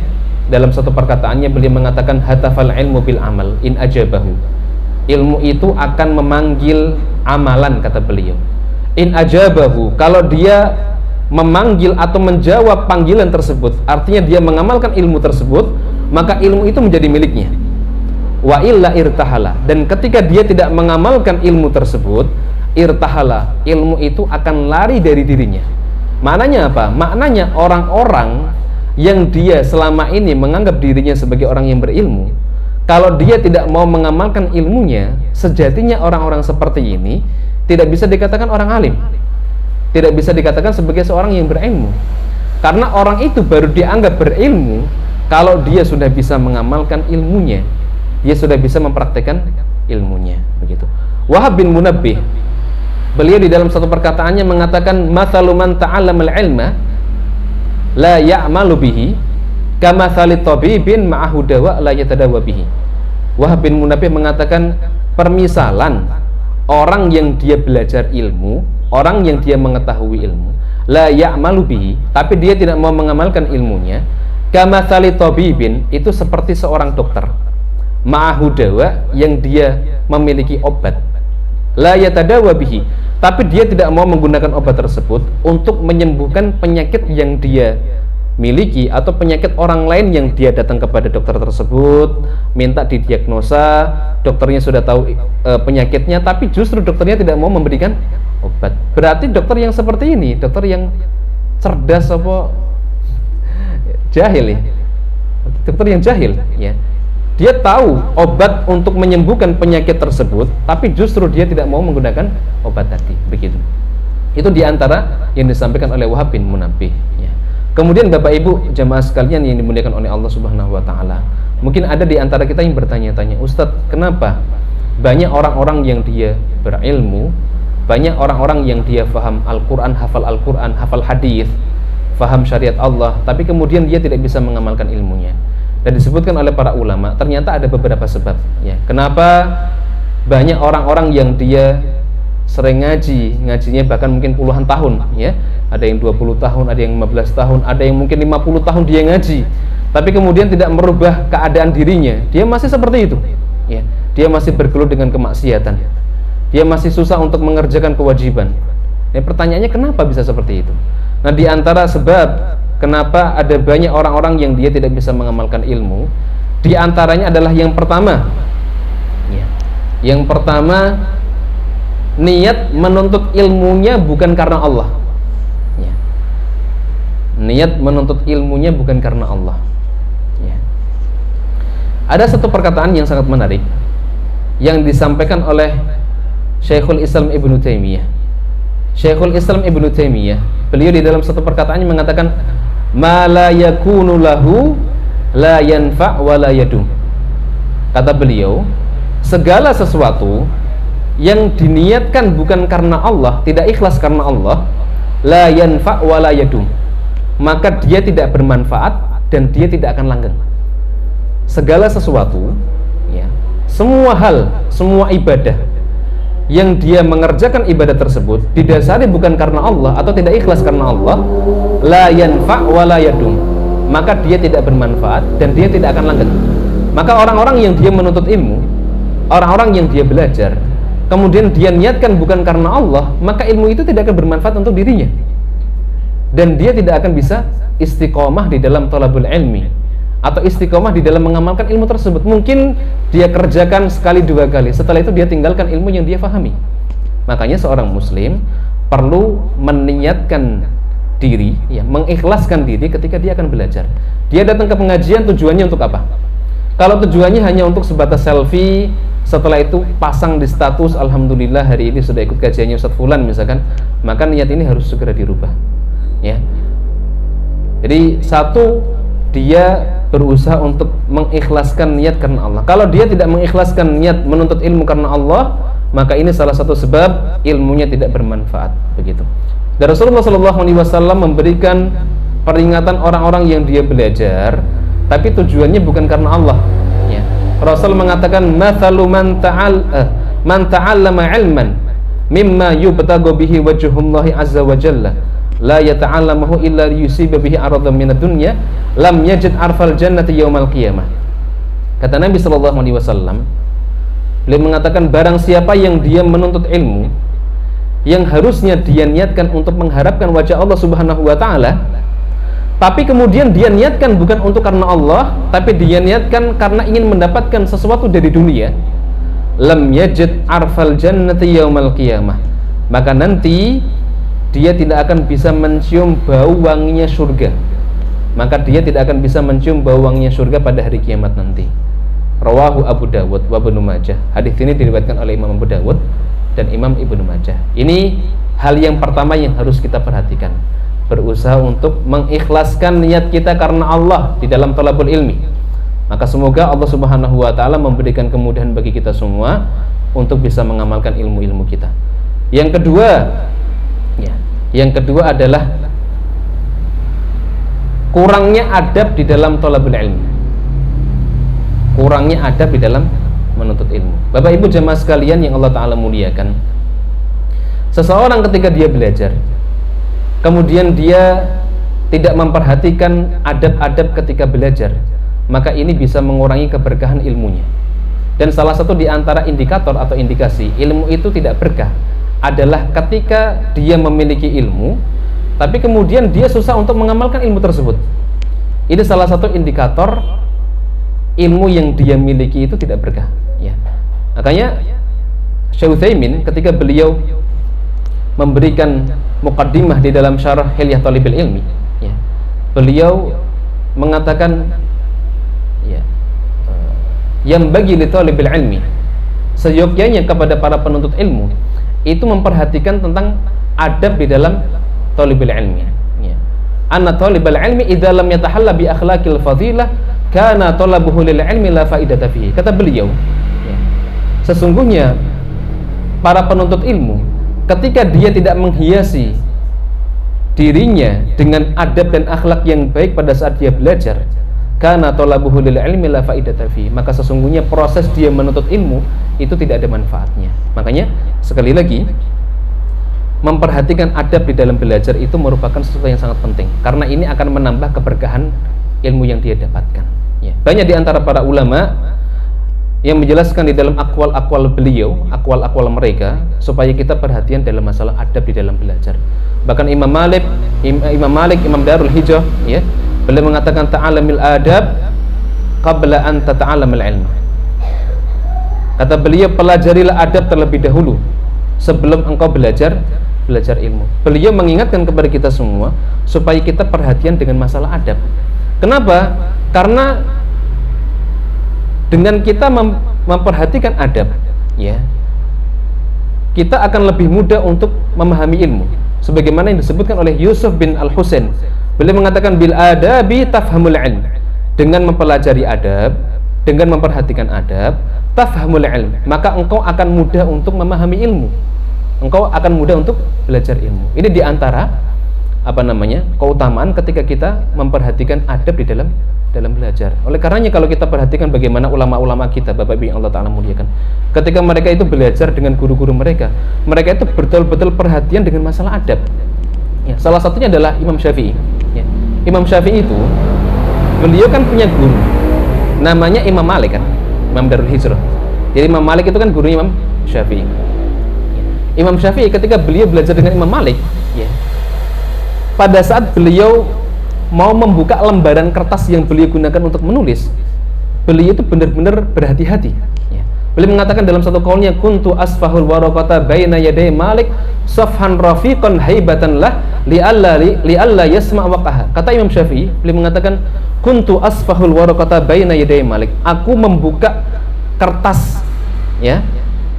dalam satu perkataannya, beliau mengatakan hatafal ilmu bil amal in ajabahu. Ilmu itu akan memanggil amalan, kata beliau. In ajabahu, kalau dia memanggil atau menjawab panggilan tersebut, artinya dia mengamalkan ilmu tersebut, maka ilmu itu menjadi miliknya. Wa illa irtahala, dan ketika dia tidak mengamalkan ilmu tersebut, irtahala, ilmu itu akan lari dari dirinya. Maknanya apa? Maknanya orang-orang yang dia selama ini menganggap dirinya sebagai orang yang berilmu, kalau dia tidak mau mengamalkan ilmunya, sejatinya orang-orang seperti ini tidak bisa dikatakan orang alim, tidak bisa dikatakan sebagai seorang yang berilmu. Karena orang itu baru dianggap berilmu kalau dia sudah bisa mengamalkan ilmunya, dia sudah bisa mempraktekkan ilmunya, begitu. Wahab bin Munabbih, beliau di dalam satu perkataannya mengatakan, "Mathalu man ta'allamal ilma la ya'malu bihi kamathali tabibin ma'ahu dawa la yatadawa bihi." Wahab bin Munabbih mengatakan, permisalan orang yang dia belajar ilmu, orang yang dia mengetahui ilmu, la ya'malu bihi, tapi dia tidak mau mengamalkan ilmunya, kamathali tabibin, itu seperti seorang dokter, ma'ahu dawa, yang dia memiliki obat, la yatadawa bihi, tapi dia tidak mau menggunakan obat tersebut untuk menyembuhkan penyakit yang dia miliki atau penyakit orang lain yang dia datang kepada dokter tersebut, minta didiagnosa, dokternya sudah tahu penyakitnya, tapi justru dokternya tidak mau memberikan obat. Berarti dokter yang seperti ini, dokter yang cerdas apa jahil ya? Dokter yang jahil ya. Dia tahu obat untuk menyembuhkan penyakit tersebut, tapi justru dia tidak mau menggunakan obat tadi, begitu. Itu diantara yang disampaikan oleh Wahab bin Munabbih ya. Kemudian Bapak Ibu jamaah sekalian yang dimuliakan oleh Allah Subhanahu wa taala, mungkin ada di antara kita yang bertanya-tanya, Ustadz, kenapa banyak orang-orang yang dia berilmu Banyak orang-orang yang dia faham Al-Quran, hafal hadis, faham syariat Allah, tapi kemudian dia tidak bisa mengamalkan ilmunya. Dan disebutkan oleh para ulama, ternyata ada beberapa sebab ya. Kenapa banyak orang-orang yang dia sering ngajinya bahkan mungkin puluhan tahun ya. Ada yang 20 tahun, ada yang 15 tahun, ada yang mungkin 50 tahun dia ngaji, tapi kemudian tidak merubah keadaan dirinya. Dia masih seperti itu ya. Dia masih bergelut dengan kemaksiatan. Dia masih susah untuk mengerjakan kewajiban. Nah, pertanyaannya kenapa bisa seperti itu? Nah, di antara sebab kenapa ada banyak orang-orang yang dia tidak bisa mengamalkan ilmu, di antaranya adalah yang pertama ya. Yang pertama, niat menuntut ilmunya bukan karena Allah ya. Niat menuntut ilmunya bukan karena Allah ya. Ada satu perkataan yang sangat menarik yang disampaikan oleh Syekhul Islam Ibnu Taimiyah. Syekhul Islam Ibnu Taimiyah, beliau di dalam satu perkataannya mengatakan, ma la yakunu lahu la yanfa' wa la yadum. Kata beliau, segala sesuatu yang diniatkan bukan karena Allah, tidak ikhlas karena Allah, la yanfa' wa la yadum, maka dia tidak bermanfaat dan dia tidak akan langgeng. Segala sesuatu ya, semua hal, semua ibadah yang dia mengerjakan ibadah tersebut didasari bukan karena Allah atau tidak ikhlas karena Allah, la yanfa' wa la yadum, maka dia tidak bermanfaat dan dia tidak akan langgeng. Maka orang-orang yang dia menuntut ilmu, orang-orang yang dia belajar, kemudian dia niatkan bukan karena Allah, maka ilmu itu tidak akan bermanfaat untuk dirinya, dan dia tidak akan bisa istiqomah di dalam thalabul ilmi atau istiqomah di dalam mengamalkan ilmu tersebut. Mungkin dia kerjakan sekali dua kali, setelah itu dia tinggalkan ilmu yang dia fahami. Makanya seorang muslim perlu meniatkan diri ya, mengikhlaskan diri ketika dia akan belajar. Dia datang ke pengajian tujuannya untuk apa? Kalau tujuannya hanya untuk sebatas selfie, setelah itu pasang di status, alhamdulillah hari ini sudah ikut kajiannya Ustadz Fulan misalkan, maka niat ini harus segera dirubah ya. Jadi satu, dia berusaha untuk mengikhlaskan niat karena Allah. Kalau dia tidak mengikhlaskan niat menuntut ilmu karena Allah, maka ini salah satu sebab ilmunya tidak bermanfaat begitu. Dan Rasulullah SAW memberikan peringatan orang-orang yang dia belajar tapi tujuannya bukan karena Allah ya. Rasul mengatakan, mathalu man ta'allama ilman mimma yubtagu bihi wajhullahi azza wa jalla la yata'allamahu illa liyusiba bihi aradhan minad dunya lam yajid arfal jannati yaumal qiyamah. Kata Nabi SAW, beliau mengatakan, barang siapa yang dia menuntut ilmu yang harusnya dia niatkan untuk mengharapkan wajah Allah Subhanahu wa ta'ala, tapi kemudian dia niatkan bukan untuk karena Allah, tapi dia niatkan karena ingin mendapatkan sesuatu dari dunia, lam yajid arfal jannati yaumal qiyamah, maka nanti dia tidak akan bisa mencium bau wanginya surga. Maka dia tidak akan bisa mencium bau wanginya surga pada hari kiamat nanti. Rawahu Abu Dawud wa Ibnu Majah. Hadis ini diriwayatkan oleh Imam Abu Dawud dan Imam Ibnu Majah. Ini hal yang pertama yang harus kita perhatikan. Berusaha untuk mengikhlaskan niat kita karena Allah di dalam thalabul ilmi. Maka semoga Allah Subhanahu wa ta'ala memberikan kemudahan bagi kita semua untuk bisa mengamalkan ilmu-ilmu kita. Yang kedua ya, yang kedua adalah kurangnya adab di dalam thalabul ilmi. Kurangnya adab di dalam menuntut ilmu. Bapak Ibu jemaah sekalian yang Allah Ta'ala muliakan, seseorang ketika dia belajar kemudian dia tidak memperhatikan adab-adab ketika belajar, maka ini bisa mengurangi keberkahan ilmunya. Dan salah satu di antara indikator atau indikasi ilmu itu tidak berkah adalah ketika dia memiliki ilmu tapi kemudian dia susah untuk mengamalkan ilmu tersebut. Ini salah satu indikator ilmu yang dia miliki itu tidak berkah ya. Makanya Syekh Utsaimin ketika beliau memberikan muqaddimah di dalam syarah Hilyah Thalibil Ilmi ya, beliau mengatakan ya, yang bagi li thalibil ilmi, seyogyanya kepada para penuntut ilmu itu memperhatikan tentang adab di dalam thalibul ilmi ya. Anna thalibal ilmi idza lam yatahalla bi akhlaqil fadilah kana talabuhu lil ilmi la faidata fihi. Kata beliau ya, sesungguhnya para penuntut ilmu ketika dia tidak menghiasi dirinya dengan adab dan akhlak yang baik pada saat dia belajar, kana talabuhu lil ilmi la faidata fi, maka sesungguhnya proses dia menuntut ilmu itu tidak ada manfaatnya. Makanya sekali lagi, memperhatikan adab di dalam belajar itu merupakan sesuatu yang sangat penting, karena ini akan menambah keberkahan ilmu yang dia dapatkan. Ya. Banyak di antara para ulama yang menjelaskan di dalam akwal-akwal beliau, akwal-akwal mereka, supaya kita perhatian dalam masalah adab di dalam belajar. Bahkan Imam Malik, Imam Darul Hijrah, ya, beliau mengatakan ta'alamil adab qabla an tata'alamil ilm. Kata beliau, pelajarilah adab terlebih dahulu sebelum engkau belajar ilmu. Beliau mengingatkan kepada kita semua supaya kita perhatian dengan masalah adab. Kenapa? Karena dengan kita memperhatikan adab, ya, kita akan lebih mudah untuk memahami ilmu. Sebagaimana yang disebutkan oleh Yusuf bin Al-Husain, beliau mengatakan bil adabi tafhamul ilm. Dengan mempelajari adab, dengan memperhatikan adab, tafhamul ilm, maka engkau akan mudah untuk memahami ilmu. Engkau akan mudah untuk belajar ilmu. Ini diantara keutamaan ketika kita memperhatikan adab di dalam belajar. Oleh karenanya kalau kita perhatikan bagaimana ulama-ulama kita, Bapak Ibu yang Allah Ta'ala muliakan, ketika mereka itu belajar dengan guru-guru mereka itu betul-betul perhatian dengan masalah adab. Ya, salah satunya adalah Imam Syafi'i. Ya. Imam Syafi'i itu, beliau kan punya guru, namanya Imam Malik kan, Imam Darul Hijrah. Jadi Imam Malik itu kan gurunya Imam Syafi'i. Imam Syafi'i ketika beliau belajar dengan Imam Malik, ya, pada saat beliau mau membuka lembaran kertas yang beliau gunakan untuk menulis, beliau itu benar-benar berhati-hati. Ya. Beliau mengatakan dalam satu qaulnya, kuntu asfahul waraqata baina yaday Malik safhan rafiqan haibatan lah li'alla yasma' waqaha. Kata Imam Syafi'i, beliau mengatakan kuntu asfahul waraqata baina yaday Malik. Aku membuka kertas, ya,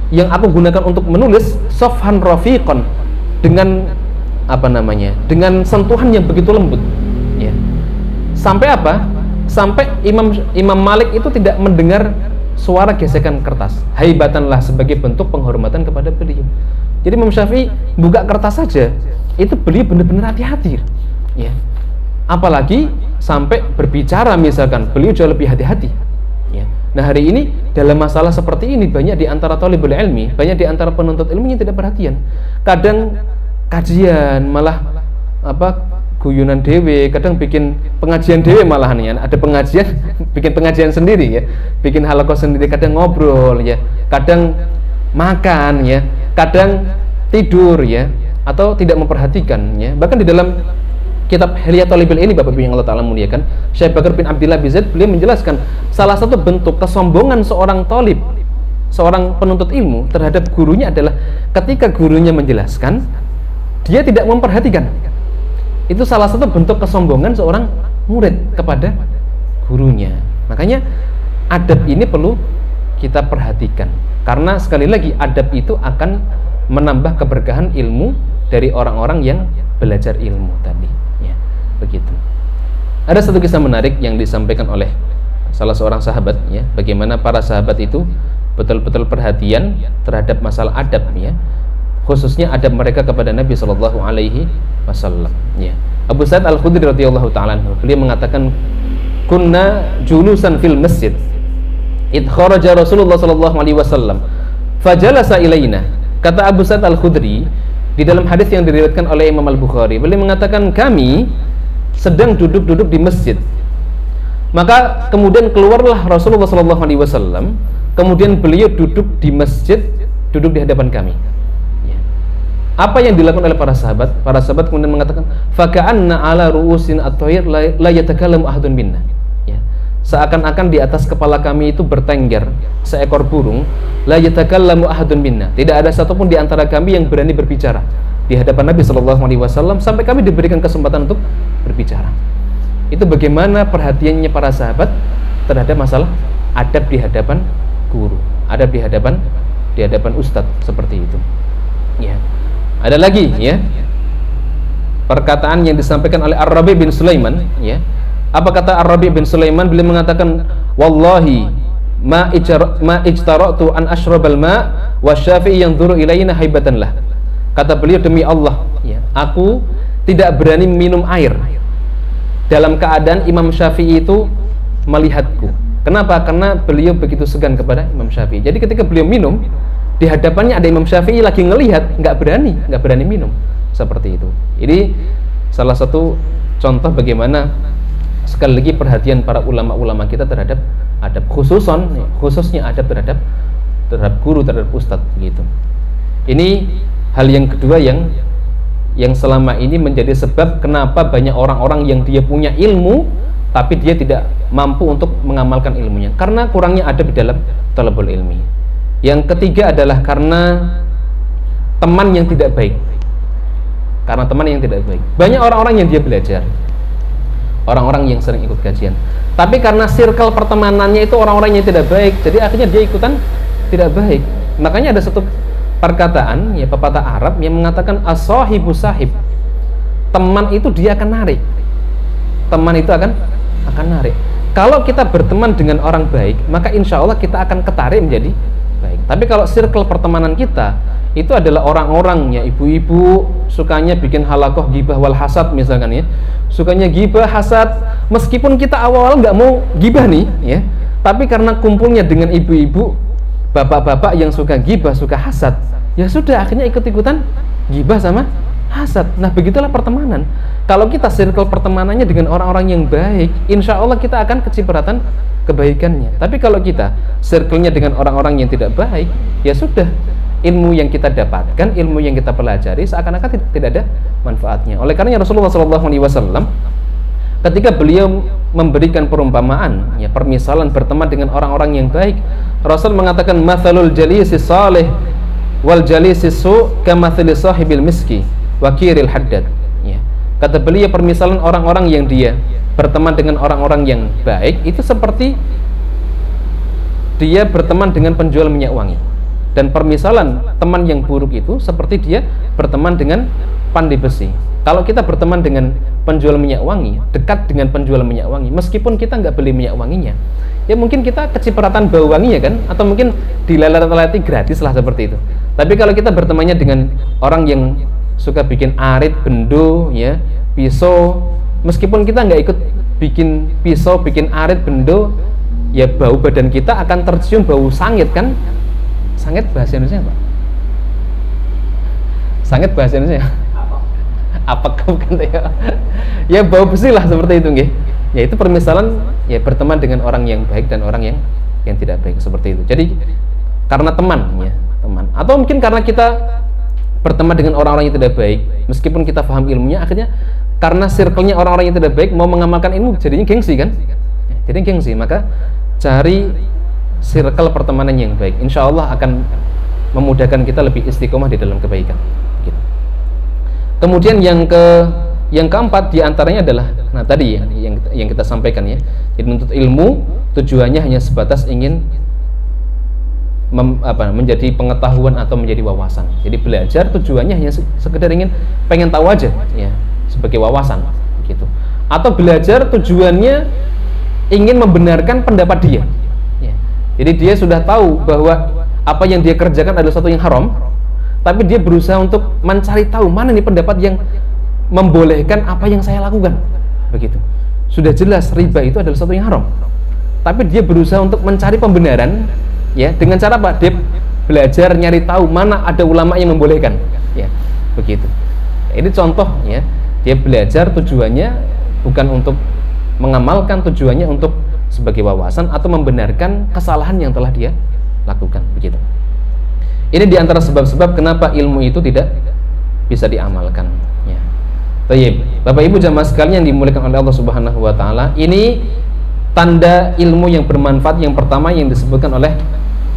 yang aku gunakan untuk menulis safhan rafiqan, dengan dengan sentuhan yang begitu lembut. Ya. Sampai apa? Sampai Imam Malik itu tidak mendengar suara gesekan kertas. Haibatanlah, sebagai bentuk penghormatan kepada beliau. Jadi Imam Syafi'i buka kertas saja itu beliau benar-benar hati-hati. Ya. Apalagi sampai berbicara misalkan, beliau jauh lebih hati-hati. Ya. Nah, hari ini dalam masalah seperti ini banyak di antara thalibul ilmi, banyak di antara penuntut ilmu yang tidak perhatian. Kadang kajian malah guyunan dewe, kadang bikin pengajian dewe malahan, ya. Ada pengajian bikin pengajian sendiri, ya, bikin halaqah sendiri, kadang ngobrol, ya, kadang makan, ya, kadang tidur, ya, atau tidak memperhatikan, ya. Bahkan di dalam kitab Hilyatul Thalibul ini, Bapak Ibu yang Allah Ta'ala muliakan, Syekh Bakar bin Abdillah bin Zaid, beliau menjelaskan salah satu bentuk kesombongan seorang thalib, seorang penuntut ilmu terhadap gurunya adalah ketika gurunya menjelaskan, dia tidak memperhatikan. Itu salah satu bentuk kesombongan seorang murid kepada gurunya. Makanya adab ini perlu kita perhatikan, karena sekali lagi adab itu akan menambah keberkahan ilmu dari orang-orang yang belajar ilmu tadi, ya, begitu. Ada satu kisah menarik yang disampaikan oleh salah seorang sahabat, ya, bagaimana para sahabat itu betul-betul perhatian terhadap masalah adab, ya, khususnya adab mereka kepada Nabi Shallallahu Alaihi Wasallam. Ya. Abu Sa'id Al-Khudri radhiyallahu ta'ala anhu, beliau mengatakan, kunna julusan fil masjid id kharaja Rasulullah Shallallahu Alaihi Wasallam fajalasa ilaina. Kata Abu Sa'id Al-Khudri di dalam hadis yang diriwayatkan oleh Imam Al-Bukhari, beliau mengatakan, kami sedang duduk-duduk di masjid, maka kemudian keluarlah Rasulullah Shallallahu Alaihi Wasallam, kemudian beliau duduk di masjid, duduk di hadapan kami. Apa yang dilakukan oleh para sahabat? Para sahabat kemudian mengatakan, faka'anna ala ru'usin at-tayr la yatakallamu ahadun minna. Ya. Seakan-akan di atas kepala kami itu bertengger seekor burung, la yatakallamu ahadun minna. Tidak ada satupun di antara kami yang berani berbicara di hadapan Nabi Shallallahu Alaihi Wasallam sampai kami diberikan kesempatan untuk berbicara. Itu bagaimana perhatiannya para sahabat terhadap masalah adab di hadapan guru, adab di hadapan ustadz, seperti itu. Ya. Ada lagi, ya, perkataan yang disampaikan oleh Ar-Rabi bin Sulaiman, ya. Apa kata Ar-Rabi bin Sulaiman? Beliau mengatakan, wallahi ma ijtara'tu an ashrabal ma wa syafi'i yanzuru ilaina haibatan lah. Kata beliau, demi Allah, ya, aku tidak berani minum air dalam keadaan Imam Syafi'i itu melihatku. Kenapa? Karena beliau begitu segan kepada Imam Syafi'i. Jadi ketika beliau minum, di hadapannya ada Imam Syafi'i lagi ngelihat, nggak berani minum. Seperti itu. Ini salah satu contoh bagaimana sekali lagi perhatian para ulama-ulama kita terhadap adab, khususnya adab terhadap guru, terhadap ustadz gitu. Ini hal yang kedua yang selama ini menjadi sebab kenapa banyak orang-orang yang dia punya ilmu tapi dia tidak mampu untuk mengamalkan ilmunya, karena kurangnya adab di dalam talabul ilmi. Yang ketiga adalah karena teman yang tidak baik. Karena teman yang tidak baik. Banyak orang-orang yang dia belajar, orang-orang yang sering ikut kajian, tapi karena circle pertemanannya itu orang-orang yang tidak baik, jadi akhirnya dia ikutan tidak baik. Makanya ada satu perkataan, ya, pepatah Arab yang mengatakan as-sahibu sahib. Teman itu dia akan narik. Teman itu akan narik. Kalau kita berteman dengan orang baik, maka insya Allah kita akan ketarik menjadi baik. Tapi kalau circle pertemanan kita itu adalah orang-orang, ya, ibu-ibu sukanya bikin halakoh gibah wal hasad misalkan, ya, sukanya gibah hasad, meskipun kita awal-awal nggak mau gibah nih, ya, tapi karena kumpulnya dengan ibu-ibu, bapak-bapak yang suka gibah, suka hasad, ya sudah akhirnya ikut-ikutan gibah sama hasad. Nah, begitulah pertemanan. Kalau kita circle pertemanannya dengan orang-orang yang baik, insya Allah kita akan kecipratan kebaikannya. Tapi kalau kita circle-nya dengan orang-orang yang tidak baik, ya sudah, ilmu yang kita dapatkan, ilmu yang kita pelajari seakan-akan tidak ada manfaatnya. Oleh karena Rasulullah SAW ketika beliau memberikan perumpamaan, ya, permisalan berteman dengan orang-orang yang baik, Rasul mengatakan mathalul jalisi salih wal jalisi su kamathali sahibil miski wa kiril haddad. Ya. Kata beliau, permisalan orang-orang yang dia berteman dengan orang-orang yang baik itu seperti dia berteman dengan penjual minyak wangi, dan permisalan teman yang buruk itu seperti dia berteman dengan pandai besi. Kalau kita berteman dengan penjual minyak wangi, dekat dengan penjual minyak wangi, meskipun kita nggak beli minyak wanginya, ya mungkin kita kecipratan bau wanginya kan, atau mungkin dilelet-leleti gratis lah seperti itu. Tapi kalau kita bertemannya dengan orang yang suka bikin arit, bendo, ya, pisau, meskipun kita nggak ikut bikin pisau, bikin arit, bendo, ya bau badan kita akan tercium bau sangit kan. Sangit bahasa Indonesia apa? Sangit bahasa Indonesia apa bukan ya? Ya bau besi lah seperti itu, nggih. Ya itu permisalan, ya, berteman dengan orang yang baik dan orang yang tidak baik seperti itu. Jadi karena teman, ya, teman. Atau mungkin karena kita berteman dengan orang-orang yang tidak baik, meskipun kita paham ilmunya, akhirnya karena circle-nya orang-orang yang tidak baik mau mengamalkan ilmu, jadinya gengsi kan? Jadi gengsi, maka cari circle pertemanan yang baik, insya Allah akan memudahkan kita lebih istiqomah di dalam kebaikan. Gitu. Kemudian yang keempat diantaranya adalah, nah tadi yang kita sampaikan, ya, jadi menuntut ilmu tujuannya hanya sebatas ingin menjadi pengetahuan atau menjadi wawasan. Jadi belajar tujuannya hanya sekedar pengen tahu aja, ya, sebagai wawasan, gitu. Atau belajar tujuannya ingin membenarkan pendapat dia. Jadi dia sudah tahu bahwa apa yang dia kerjakan adalah sesuatu yang haram, tapi dia berusaha untuk mencari tahu mana nih pendapat yang membolehkan apa yang saya lakukan. Begitu. Sudah jelas riba itu adalah sesuatu yang haram, tapi dia berusaha untuk mencari pembenaran, ya, dengan cara apa? Dia belajar nyari tahu mana ada ulama yang membolehkan, ya, begitu. Ini contoh, ya, dia belajar tujuannya bukan untuk mengamalkan, tujuannya untuk sebagai wawasan atau membenarkan kesalahan yang telah dia lakukan, begitu. Ini diantara sebab-sebab kenapa ilmu itu tidak bisa diamalkan, ya. Baik, Bapak Ibu jamaah sekalian yang dimuliakan oleh Allah Subhanahu wa taala, ini tanda ilmu yang bermanfaat yang pertama yang disebutkan oleh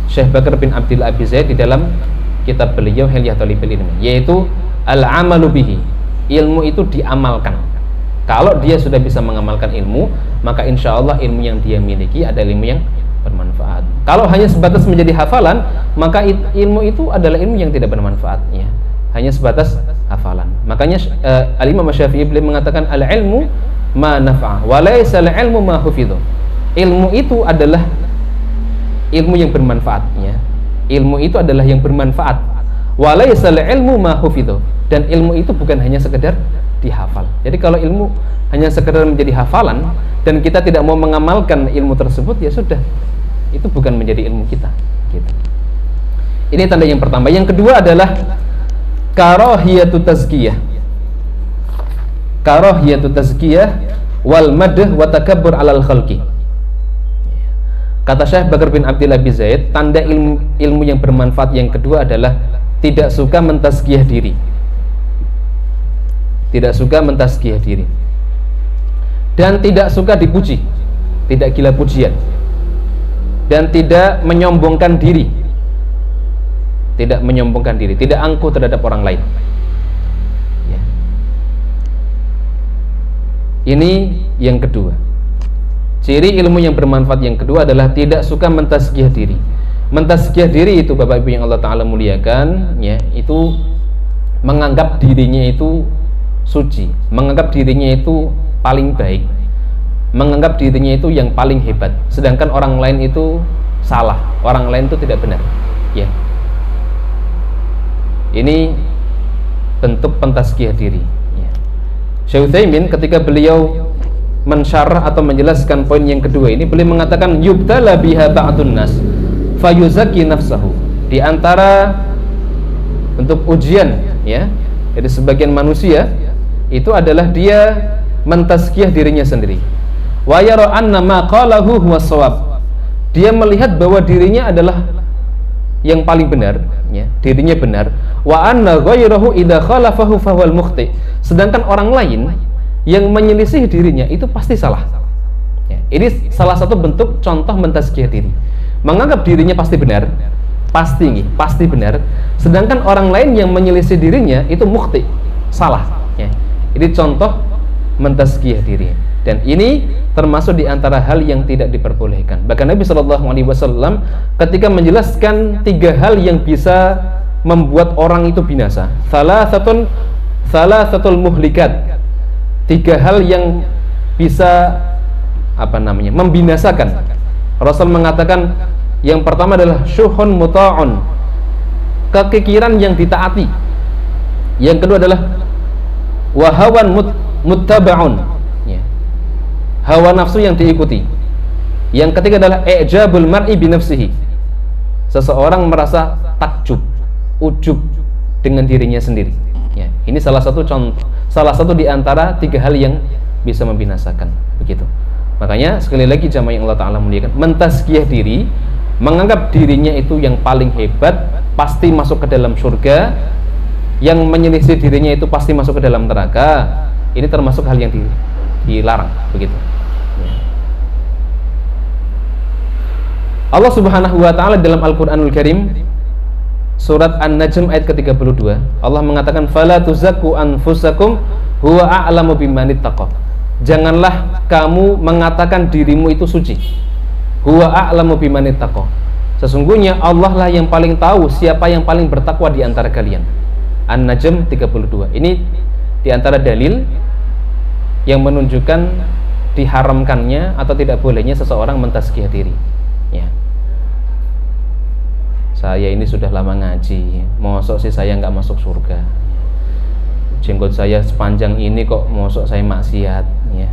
Syekh Bakar bin Abdul Abi Zaid di dalam kitab beliau Hilyah Thalibil Ilmi, yaitu al-amalu bihi. Ilmu itu diamalkan. Kalau dia sudah bisa mengamalkan ilmu, maka insya Allah ilmu yang dia miliki adalah ilmu yang bermanfaat. Kalau hanya sebatas menjadi hafalan, maka ilmu itu adalah ilmu yang tidak bermanfaat, ya. Hanya sebatas hafalan. Makanya Al-Imam Syafi'i beliau mengatakan al-ilmu ma nafa'a wa laysa al-ilmu ma hufidhu. Ilmu itu adalah ilmu yang bermanfaat, ya. Ilmu itu adalah yang bermanfaat, Wa laysal ilmu ma hufidhu, dan ilmu itu bukan hanya sekedar dihafal. Jadi kalau ilmu hanya sekedar menjadi hafalan dan kita tidak mau mengamalkan ilmu tersebut, ya sudah, itu bukan menjadi ilmu kita gitu. Ini tanda yang pertama. Yang kedua adalah karahiyatu tazkiyah. Karahiyatu tazkiyah wal madh wa takabbur 'alal khalqi. Kata Syekh Bakar bin Abdillah bin Zaid, tanda ilmu yang bermanfaat yang kedua adalah tidak suka mentazkiyah diri. Tidak suka mentazkiyah diri. Dan tidak suka dipuji, tidak gila pujian. Dan tidak menyombongkan diri. Tidak menyombongkan diri, tidak angkuh terhadap orang lain. Ya. Ini yang kedua. Ciri ilmu yang bermanfaat yang kedua adalah tidak suka mentazkiyah diri. Mentazkiyah diri itu, Bapak Ibu yang Allah Ta'ala muliakan, ya, itu menganggap dirinya itu suci, menganggap dirinya itu paling baik, menganggap dirinya itu yang paling hebat, sedangkan orang lain itu salah, orang lain itu tidak benar. Ya. Ini bentuk pentazkiyah diri. Ya. Syekh Utsaimin ketika beliau mensyarah atau menjelaskan poin yang kedua ini, beliau mengatakan yubtala biha ba'dun nas fayuzaki nafsahu. Di antara bentuk ujian, ya, dari sebagian manusia itu adalah dia mentazkiyah dirinya sendiri. Wa yara anna ma qalahu huwa shawab. Dia melihat bahwa dirinya adalah yang paling benar, ya, dirinya benar. Wa anna ghayrahu idza khalafahu fahuwal mukhti. Sedangkan orang lain yang menyelisih dirinya itu pasti salah. Ya, ini salah satu bentuk contoh mentazkiyah diri. Menganggap dirinya pasti benar, pasti benar. Sedangkan orang lain yang menyelisih dirinya itu mukhti, salah. Ya, ini contoh mentazkiyah diri. Dan ini termasuk di antara hal yang tidak diperbolehkan. Bahkan Nabi SAW ketika menjelaskan 3 hal yang bisa membuat orang itu binasa, salasatul muhlikat, 3 hal yang bisa membinasakan. Rasul mengatakan yang pertama adalah syuhun muta'un, kekikiran yang ditaati. Yang kedua adalah wahawan muttaba'un, ya, hawa nafsu yang diikuti. Yang ketiga adalah i'jabul mar'i binafsihi, seseorang merasa takjub, ujub dengan dirinya sendiri. Ya, ini salah satu contoh, salah satu di antara 3 hal yang bisa membinasakan, begitu. Makanya sekali lagi jamaah yang Allah Ta'ala muliakan, mentazkiyah diri, menganggap dirinya itu yang paling hebat, pasti masuk ke dalam surga, yang menyelisih dirinya itu pasti masuk ke dalam neraka. Ini termasuk hal yang dilarang, begitu. Ya. Allah Subhanahu wa Ta'ala dalam Al-Qur'anul Karim surat An-Najm ayat ke-32, Allah mengatakan fala tuzakku anfusakum huwa a'lamu bimanit taqwa. Janganlah kamu mengatakan dirimu itu suci. Huwa a'lamu bimanit taqwa. Sesungguhnya Allah lah yang paling tahu siapa yang paling bertakwa di antara kalian. An-Najm 32. Ini di antara dalil yang menunjukkan diharamkannya atau tidak bolehnya seseorang mentazkiyah diri. Ya. Saya ini sudah lama ngaji, mosok sih saya nggak masuk surga. Jenggot saya sepanjang ini kok mosok saya maksiat, ya.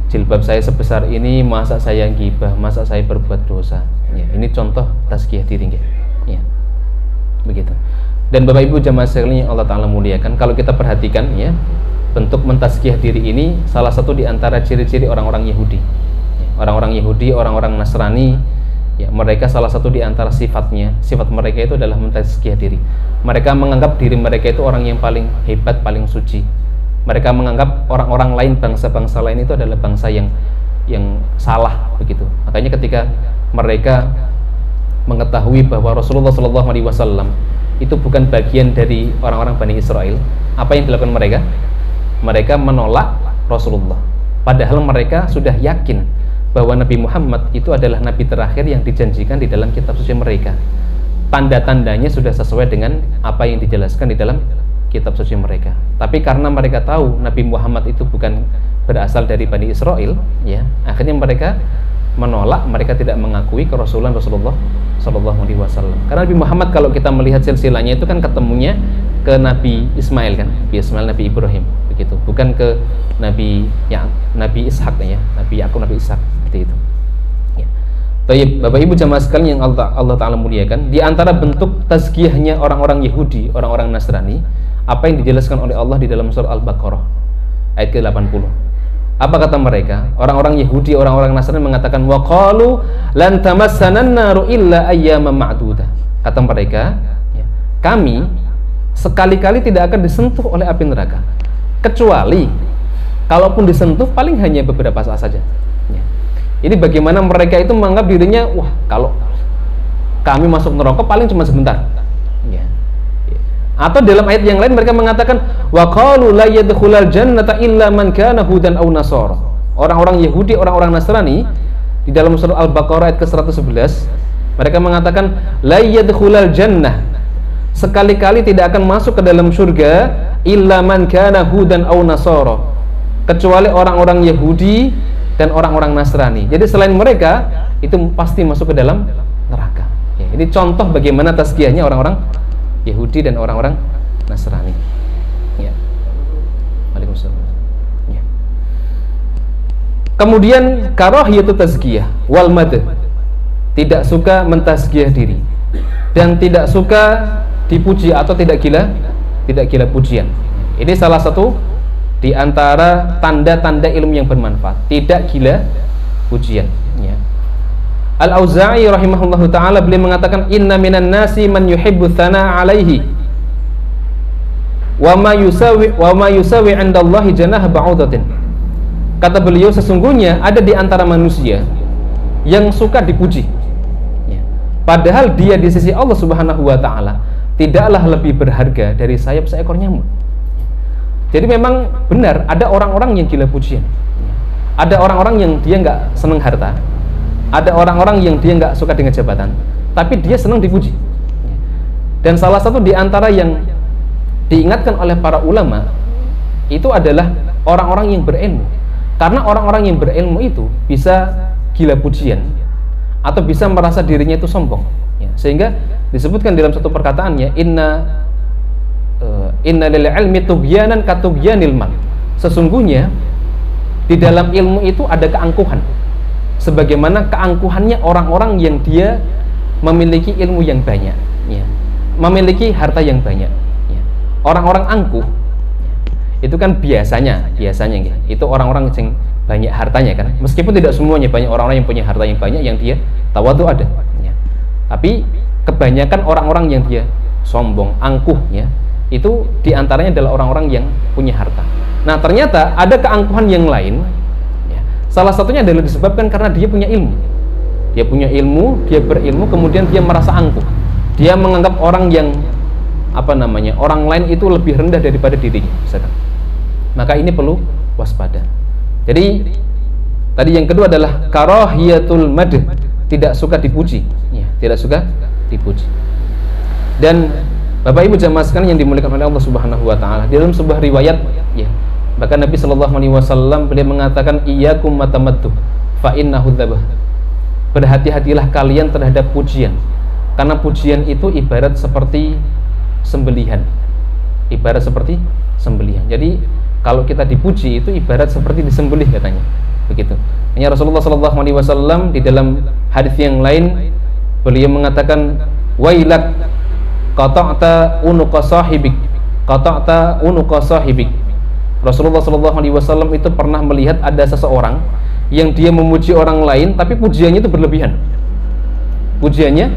Jilbab saya sebesar ini masa saya gibah, masa saya berbuat dosa. Ya, ini contoh tazkiyah diri, ya. Begitu. Dan Bapak Ibu jamaah sekalian yang Allah Ta'ala muliakan, kalau kita perhatikan, ya, bentuk mentazkiyah diri ini salah satu di antara ciri-ciri orang-orang Yahudi. Orang-orang Yahudi, orang-orang Nasrani, ya, mereka salah satu di antara sifatnya, sifat mereka itu adalah mentazkiyah diri. Mereka menganggap diri mereka itu orang yang paling hebat, paling suci. Mereka menganggap orang-orang lain, bangsa-bangsa lain itu adalah bangsa yang salah, begitu. Makanya ketika mereka mengetahui bahwa Rasulullah SAW itu bukan bagian dari orang-orang Bani Israel, apa yang dilakukan mereka? Mereka menolak Rasulullah. Padahal mereka sudah yakin bahwa Nabi Muhammad itu adalah Nabi terakhir yang dijanjikan di dalam kitab suci mereka. Tanda-tandanya sudah sesuai dengan apa yang dijelaskan di dalam kitab suci mereka. Tapi karena mereka tahu Nabi Muhammad itu bukan berasal dari Bani Israel, ya, akhirnya mereka menolak, mereka tidak mengakui kerasulan Rasulullah Sallallahu Alaihi Wasallam. Karena Nabi Muhammad kalau kita melihat silsilahnya itu kan ketemunya ke Nabi Ismail kan, Nabi Ismail, Nabi Ibrahim, begitu. Bukan ke Nabi Ishak ya, Nabi Yakub, Nabi Ishak seperti itu. Ya. Baik, Bapak Ibu jamaah sekalian yang Allah Taala muliakan, di antara bentuk tazkiyahnya orang-orang Yahudi, orang-orang Nasrani, apa yang dijelaskan oleh Allah di dalam surah Al-Baqarah ayat ke-80. Apa kata mereka? Orang-orang Yahudi, orang-orang Nasrani mengatakan wa qalu lan tamassana an-naru illa ayyaman ma'dudah. Kata mereka, ya, kami sekali-kali tidak akan disentuh oleh api neraka, kecuali kalaupun disentuh paling hanya beberapa saat saja. Ya. Ini bagaimana mereka itu menganggap dirinya, wah kalau kami masuk neraka paling cuma sebentar. Ya. Atau dalam ayat yang lain mereka mengatakan wa qalu la yadkhulul jannata illa man kana hudan aw nasara. Orang-orang Yahudi, orang-orang Nasrani di dalam surah Al-Baqarah ayat ke-111 mereka mengatakan la yadkhulul jannah, sekali-kali tidak akan masuk ke dalam surga illa man kana hudan aw nasara, kecuali orang-orang Yahudi dan orang-orang Nasrani. Jadi selain mereka itu pasti masuk ke dalam neraka. Ya, ini contoh bagaimana tazkiyahnya orang-orang Yahudi dan orang-orang Nasrani. Ya. Waalaikumsalam. Ya. Kemudian karahiyatu tazkiyah wal madh, tidak suka mentazkiyah diri dan tidak suka dipuji atau tidak gila pujian. Ini salah satu di antara tanda-tanda ilmu yang bermanfaat, tidak gila pujian. Ya. Al-Auza'i rahimahullahu ta'ala beliau mengatakan inna minan nasi man yuhibbu thana alaihi wa ma yusawi 'indallahi janaha ba'udatin. Kata beliau, sesungguhnya ada di antara manusia yang suka dipuji, ya, padahal dia di sisi Allah Subhanahu wa ta'ala tidaklah lebih berharga dari sayap seekor nyamuk. Jadi memang benar ada orang-orang yang gila pujian, ada orang-orang yang dia nggak seneng harta, ada orang-orang yang dia nggak suka dengan jabatan, tapi dia senang dipuji. Dan salah satu di antara yang diingatkan oleh para ulama itu adalah orang-orang yang berilmu. Karena orang-orang yang berilmu itu bisa gila pujian atau bisa merasa dirinya itu sombong. Ya, sehingga disebutkan dalam satu perkataannya inna lil ilmi tughyanan katughyanil mal. Sesungguhnya di dalam ilmu itu ada keangkuhan, sebagaimana keangkuhannya orang-orang yang dia memiliki ilmu yang banyak, ya, memiliki harta yang banyak. Ya. Orang-orang angkuh, ya, itu kan biasanya ya, itu orang-orang yang banyak hartanya kan, meskipun tidak semuanya, banyak orang-orang yang punya harta yang banyak yang dia tawadhu ada. Ya. Tapi kebanyakan orang-orang yang dia sombong, angkuh, ya, itu diantaranya adalah orang-orang yang punya harta. Nah ternyata ada keangkuhan yang lain. Salah satunya adalah disebabkan karena dia punya ilmu. Dia punya ilmu, dia berilmu, kemudian dia merasa angkuh. Dia menganggap orang yang orang lain itu lebih rendah daripada dirinya. Maka ini perlu waspada. Jadi tadi yang kedua adalah karahiyatul madh, tidak suka dipuji. Ya, tidak suka dipuji. Dan Bapak Ibu jamaah sekalian yang dimuliakan oleh Allah Subhanahu wa taala, di dalam sebuah riwayat, ya, bahkan Nabi Shallallahu Alaihi Wasallam beliau mengatakan iyyakum matamattu fa innahu dzabah. Berhati-hatilah kalian terhadap pujian, karena pujian itu ibarat seperti sembelihan. Ibarat seperti sembelihan. Jadi kalau kita dipuji itu ibarat seperti disembelih katanya. Begitu. Hanya Rasulullah Shallallahu Alaihi Wasallam di dalam hadis yang lain beliau mengatakan wailak qata'ta unuqa sahibik, qata'ta unuqa sahibik. Rasulullah Shallallahu Alaihi Wasallam itu pernah melihat ada seseorang yang dia memuji orang lain, tapi pujiannya itu berlebihan. Pujiannya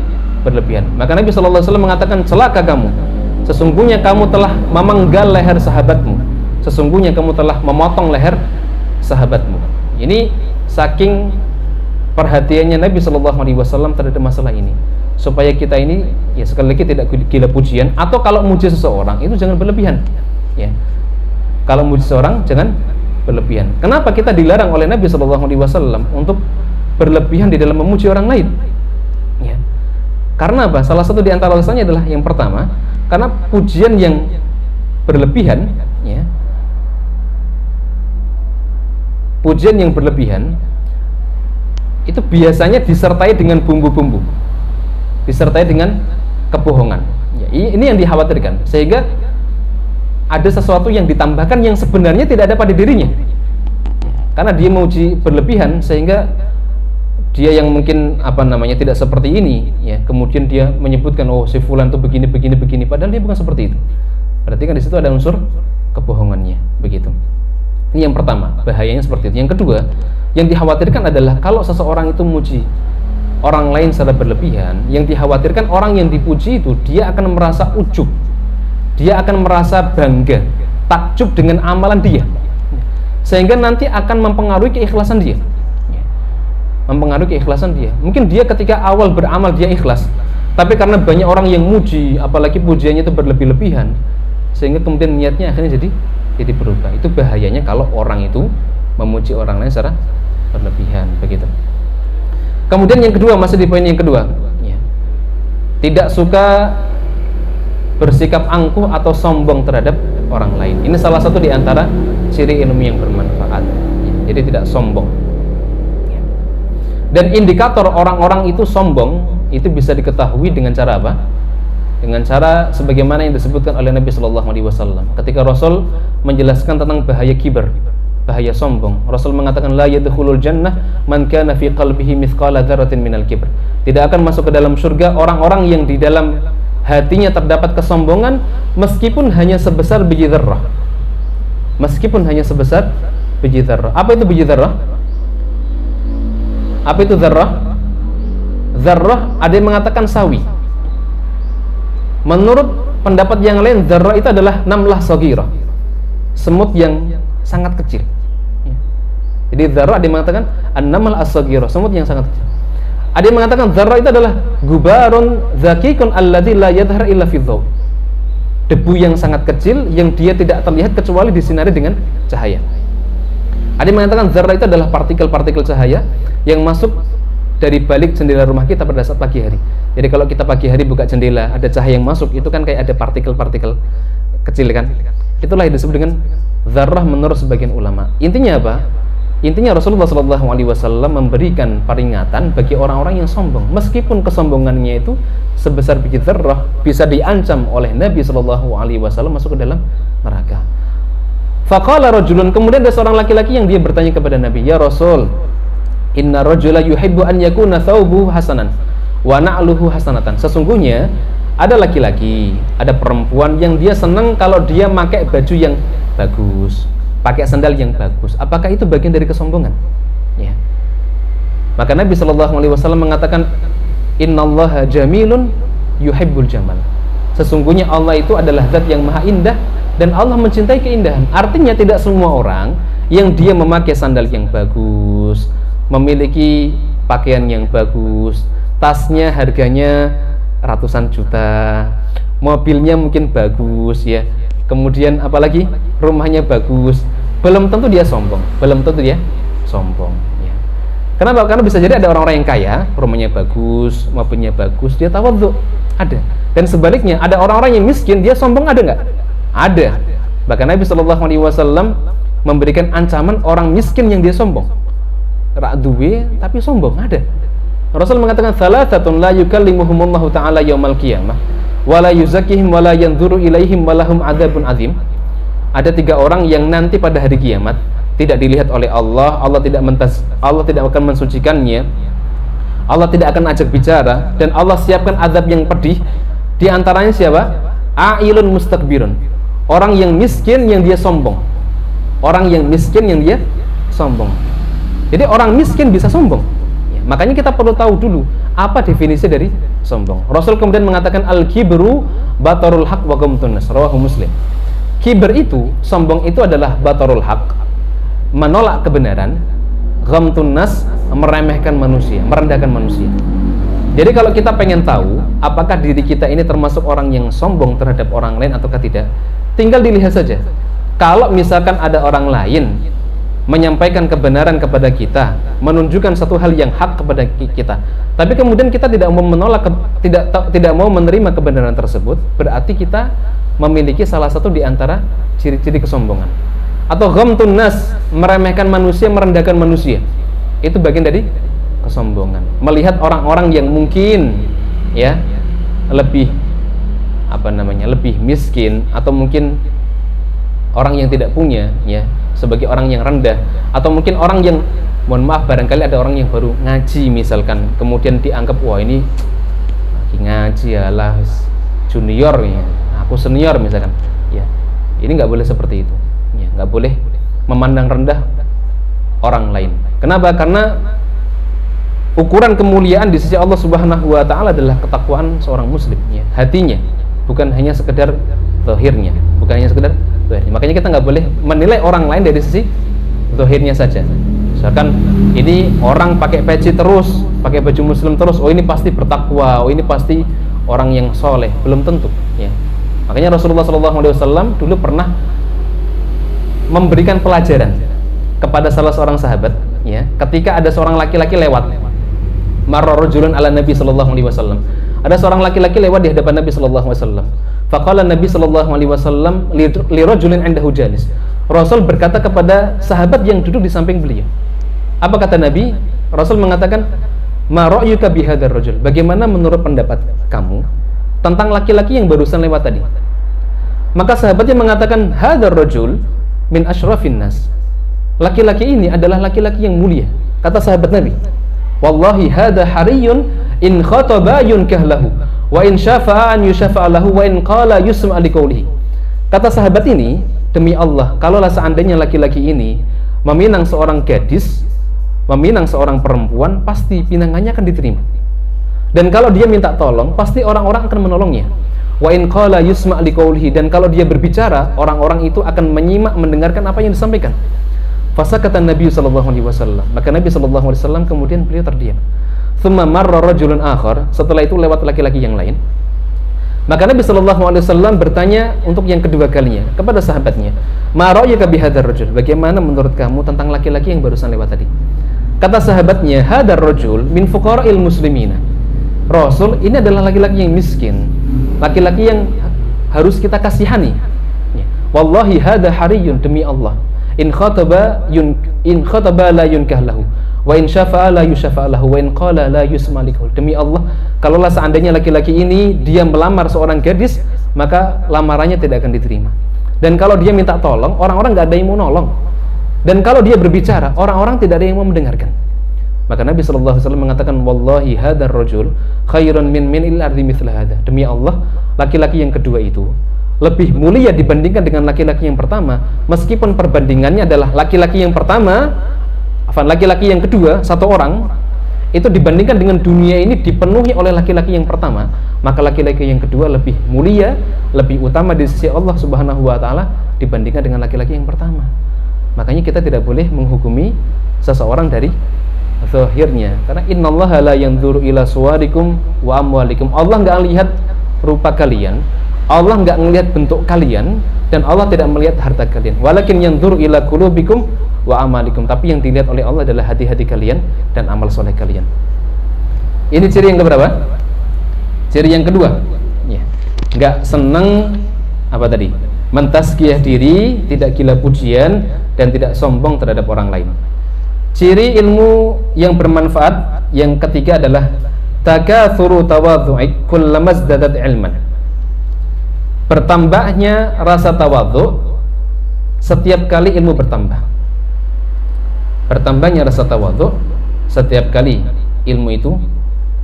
berlebihan. Maka Nabi Shallallahu Alaihi Wasallam mengatakan, celaka kamu. Sesungguhnya kamu telah memenggal leher sahabatmu. Sesungguhnya kamu telah memotong leher sahabatmu. Ini saking perhatiannya Nabi Shallallahu Alaihi Wasallam terhadap masalah ini, supaya kita ini ya sekali lagi tidak gila pujian, atau kalau muji seseorang itu jangan berlebihan. Ya. Kalau muji seseorang jangan berlebihan. Kenapa kita dilarang oleh Nabi Shallallahu Alaihi Wasallam untuk berlebihan di dalam memuji orang lain? Ya. Karena apa? Salah satu di antara alasannya adalah yang pertama, karena pujian yang berlebihan, ya, pujian yang berlebihan itu biasanya disertai dengan bumbu-bumbu. disertai dengan kebohongan. Ya, ini yang dikhawatirkan, sehingga ada sesuatu yang ditambahkan yang sebenarnya tidak ada pada dirinya, karena dia memuji berlebihan, sehingga dia yang mungkin tidak seperti ini, ya, kemudian dia menyebutkan, oh si fulan itu begini, padahal dia bukan seperti itu. Berarti kan di situ ada unsur kebohongannya, begitu. Ini yang pertama, bahayanya seperti itu. Yang kedua, yang dikhawatirkan adalah kalau seseorang itu memuji orang lain secara berlebihan, yang dikhawatirkan orang yang dipuji itu dia akan merasa ujub, dia akan merasa bangga, takjub dengan amalan dia, sehingga nanti akan mempengaruhi keikhlasan dia. Mungkin dia ketika awal beramal dia ikhlas, tapi karena banyak orang yang muji, apalagi pujiannya itu berlebih-lebihan, sehingga kemudian niatnya akhirnya jadi berubah. Itu bahayanya kalau orang itu memuji orang lain secara berlebihan, begitu. Kemudian yang kedua, masih di poin yang kedua, ya, tidak suka bersikap angkuh atau sombong terhadap orang lain. Ini salah satu di antara ciri ilmu yang bermanfaat, ya, jadi tidak sombong. Dan indikator orang-orang itu sombong itu bisa diketahui dengan cara apa? Dengan cara sebagaimana yang disebutkan oleh Nabi Shallallahu Alaihi Wasallam ketika Rasul menjelaskan tentang bahaya kibar, bahaya sombong. Rasul mengatakan, la yadkhulul jannah man kana fi qalbihi mithqala dzarratin minal kibr. Tidak akan masuk ke dalam surga orang-orang yang di dalam hatinya terdapat kesombongan meskipun hanya sebesar biji dzarrah. Meskipun hanya sebesar biji dzarrah. Apa itu biji dzarrah? Apa itu dzarrah? Dzarrah ada yang mengatakan sawi. Menurut pendapat yang lain, dzarrah itu adalah namlah shaghirah, semut yang sangat kecil. Jadi dzarrah ada yang mengatakan an-naml as-shaghirah, semut yang sangat kecil. Ada yang mengatakan dzarrah itu adalah gubarun zakikun alladzi la yadhhar illa fi dhaw, debu yang sangat kecil yang dia tidak terlihat kecuali disinari dengan cahaya. Ada yang mengatakan dzarrah itu adalah partikel-partikel cahaya yang masuk dari balik jendela rumah kita pada saat pagi hari. Jadi kalau kita pagi hari buka jendela, ada cahaya yang masuk, itu kan kayak ada partikel-partikel kecil kan. Itulah yang disebut dengan dzarrah menurut sebagian ulama. Intinya apa? Intinya Rasulullah SAW memberikan peringatan bagi orang-orang yang sombong, meskipun kesombongannya itu sebesar biji dzarrah, bisa diancam oleh Nabi SAW masuk ke dalam neraka. Faqala rajulun, kemudian ada seorang laki-laki yang dia bertanya kepada Nabi, ya Rasul, inna rajula yuhibbu an yakuna thawbuhu hasanan wa na'luhu hasanatan. Sesungguhnya ada laki-laki, ada perempuan yang dia senang kalau dia pakai baju yang bagus, pakai sandal yang bagus. Apakah itu bagian dari kesombongan? Ya. Maka Nabi SAW mengatakan, innallaha jamilun yuhibbul jamal. Sesungguhnya Allah itu adalah zat yang maha indah dan Allah mencintai keindahan. Artinya tidak semua orang yang dia memakai sandal yang bagus, memiliki pakaian yang bagus, tasnya harganya ratusan juta, mobilnya mungkin bagus, ya, kemudian apalagi rumahnya bagus, belum tentu dia sombong, ya. Kenapa? Karena bisa jadi ada orang-orang yang kaya, rumahnya bagus, mobilnya bagus, dia tawadhu, ada. Dan sebaliknya, ada orang-orang yang miskin, dia sombong, ada nggak? Ada. Bahkan Nabi SAW memberikan ancaman orang miskin yang dia sombong, rak duwe tapi sombong, ada. Rasul mengatakan, thalathatun la yukallimuhumullahu ta'ala yaumal qiyamah wa la yuzakkihim wa la yanzuru ilaihim wa lahum adzabun azim. Ada 3 orang yang nanti pada hari kiamat tidak dilihat oleh Allah, Allah tidak akan mensucikannya, Allah tidak akan ajak bicara, dan Allah siapkan azab yang pedih. Di antaranya siapa? A'ilun mustakbirun, orang yang miskin yang dia sombong. Orang yang miskin yang dia sombong. Jadi orang miskin bisa sombong. Ya, makanya kita perlu tahu dulu apa definisi dari sombong. Rasul kemudian mengatakan al-kibru batarul haq wa ghamtun nas, rawahu Muslim. Kibr itu, sombong itu adalah batarul haq, menolak kebenaran, ghamtun nas, meremehkan manusia, merendahkan manusia. Jadi kalau kita pengen tahu apakah diri kita ini termasuk orang yang sombong terhadap orang lain ataukah tidak, tinggal dilihat saja. Kalau misalkan ada orang lain menyampaikan kebenaran kepada kita, menunjukkan satu hal yang hak kepada kita, tapi kemudian kita tidak mau menolak, tidak mau menerima kebenaran tersebut, berarti kita memiliki salah satu di antara ciri-ciri kesombongan. Atau ghamtun nas, meremehkan manusia, merendahkan manusia, itu bagian dari kesombongan. Melihat orang-orang yang mungkin ya lebih lebih miskin, atau mungkin orang yang tidak punya, ya, sebagai orang yang rendah, atau mungkin orang yang, mohon maaf, barangkali ada orang yang baru ngaji misalkan, kemudian dianggap, wah ini lagi ngaji ya lah, junior ya, aku senior misalkan, ya, ini nggak boleh seperti itu, ya, nggak boleh memandang rendah orang lain. Kenapa? Karena ukuran kemuliaan di sisi Allah Subhanahu wa Ta'ala adalah ketakwaan seorang muslim, ya, hatinya, bukan hanya sekedar zahirnya, bukan hanya sekedar zahirnya. Makanya kita nggak boleh menilai orang lain dari sisi zahirnya saja. Misalkan ini orang pakai peci terus, pakai baju muslim terus, oh ini pasti bertakwa, oh ini pasti orang yang soleh. Belum tentu, ya. Makanya Rasulullah SAW dulu pernah memberikan pelajaran kepada salah seorang sahabat, ya, ketika ada seorang laki-laki lewat, marra rajulun ala Nabi SAW. Ada seorang laki-laki lewat di hadapan Nabi SAW. Faqala Nabi SAW li rajulin indahu jalis. Rasul berkata kepada sahabat yang duduk di samping beliau. Apa kata Nabi? Rasul mengatakan, ma ra'yuka bihadzal rajul? Bagaimana menurut pendapat kamu tentang laki-laki yang barusan lewat tadi? Maka sahabatnya mengatakan, hadzal rajul min asyrafin nas. Laki-laki ini adalah laki-laki yang mulia. Kata sahabat Nabi, wallahi hadza hariyun in khataba yunkah lahu wa in syafa'a an yushafa'a lahu wa in qala yusma' liqaulihi. Kata sahabat ini, demi Allah, kalaulah seandainya laki-laki ini meminang seorang gadis, meminang seorang perempuan, pasti pinangannya akan diterima. Dan kalau dia minta tolong, pasti orang-orang akan menolongnya. Wa in qala yusma' liqaulihi, dan kalau dia berbicara, orang-orang itu akan menyimak, mendengarkan apa yang disampaikan. Fasakata Nabi SAW. Maka Nabi SAW kemudian beliau terdiam. Thumma marra rajulun akhar. Setelah itu lewat laki-laki yang lain. Maka Nabi SAW bertanya untuk yang kedua kalinya kepada sahabatnya, ma ra'yuka bihadzal rajul? Bagaimana menurut kamu tentang laki-laki yang barusan lewat tadi? Kata sahabatnya, hadzal rajul min fuqara'il muslimina. Rasul, ini adalah laki-laki yang miskin, laki-laki yang harus kita kasihani. Wallahi hadza hariyun, demi Allah, in khataba la yunkah lahu wa in syafa'a la yushafa'a lahu wa in qala la yusma' liqaul. Demi Allah, kalaulah seandainya laki-laki ini dia melamar seorang gadis, maka lamarannya tidak akan diterima. Dan kalau dia minta tolong, orang-orang nggak ada yang mau nolong. Dan kalau dia berbicara, orang-orang tidak ada yang mau mendengarkan. Maka Nabi SAW mengatakan, wallahi hadzal rajul khairun min il ardi mithla hadza. Demi Allah, laki-laki yang kedua itu lebih mulia dibandingkan dengan laki-laki yang pertama, meskipun perbandingannya adalah laki-laki yang pertama, laki-laki yang kedua, satu orang itu dibandingkan dengan dunia ini dipenuhi oleh laki-laki yang pertama, maka laki-laki yang kedua lebih mulia, lebih utama di sisi Allah Subhanahu wa Ta'ala dibandingkan dengan laki-laki yang pertama. Makanya kita tidak boleh menghukumi seseorang dari zahirnya, karena innallaha la yanzuru ila suwarikum wa amwalikum. Allah nggak lihat rupa kalian, Allah nggak melihat bentuk kalian, dan Allah tidak melihat harta kalian. Walakin yanzuru ila qulubikum wa amalikum. Tapi yang dilihat oleh Allah adalah hati-hati kalian dan amal soleh kalian. Ini ciri yang keberapa? Ciri yang kedua, ya. Nggak senang apa tadi? Mentazkiyah diri, tidak gila pujian, dan tidak sombong terhadap orang lain. Ciri ilmu yang bermanfaat yang ketiga adalah takatsuru tawadhu'i kullama izdadat ilman. Bertambahnya rasa tawadhu setiap kali ilmu bertambah. Bertambahnya rasa tawadhu setiap kali ilmu itu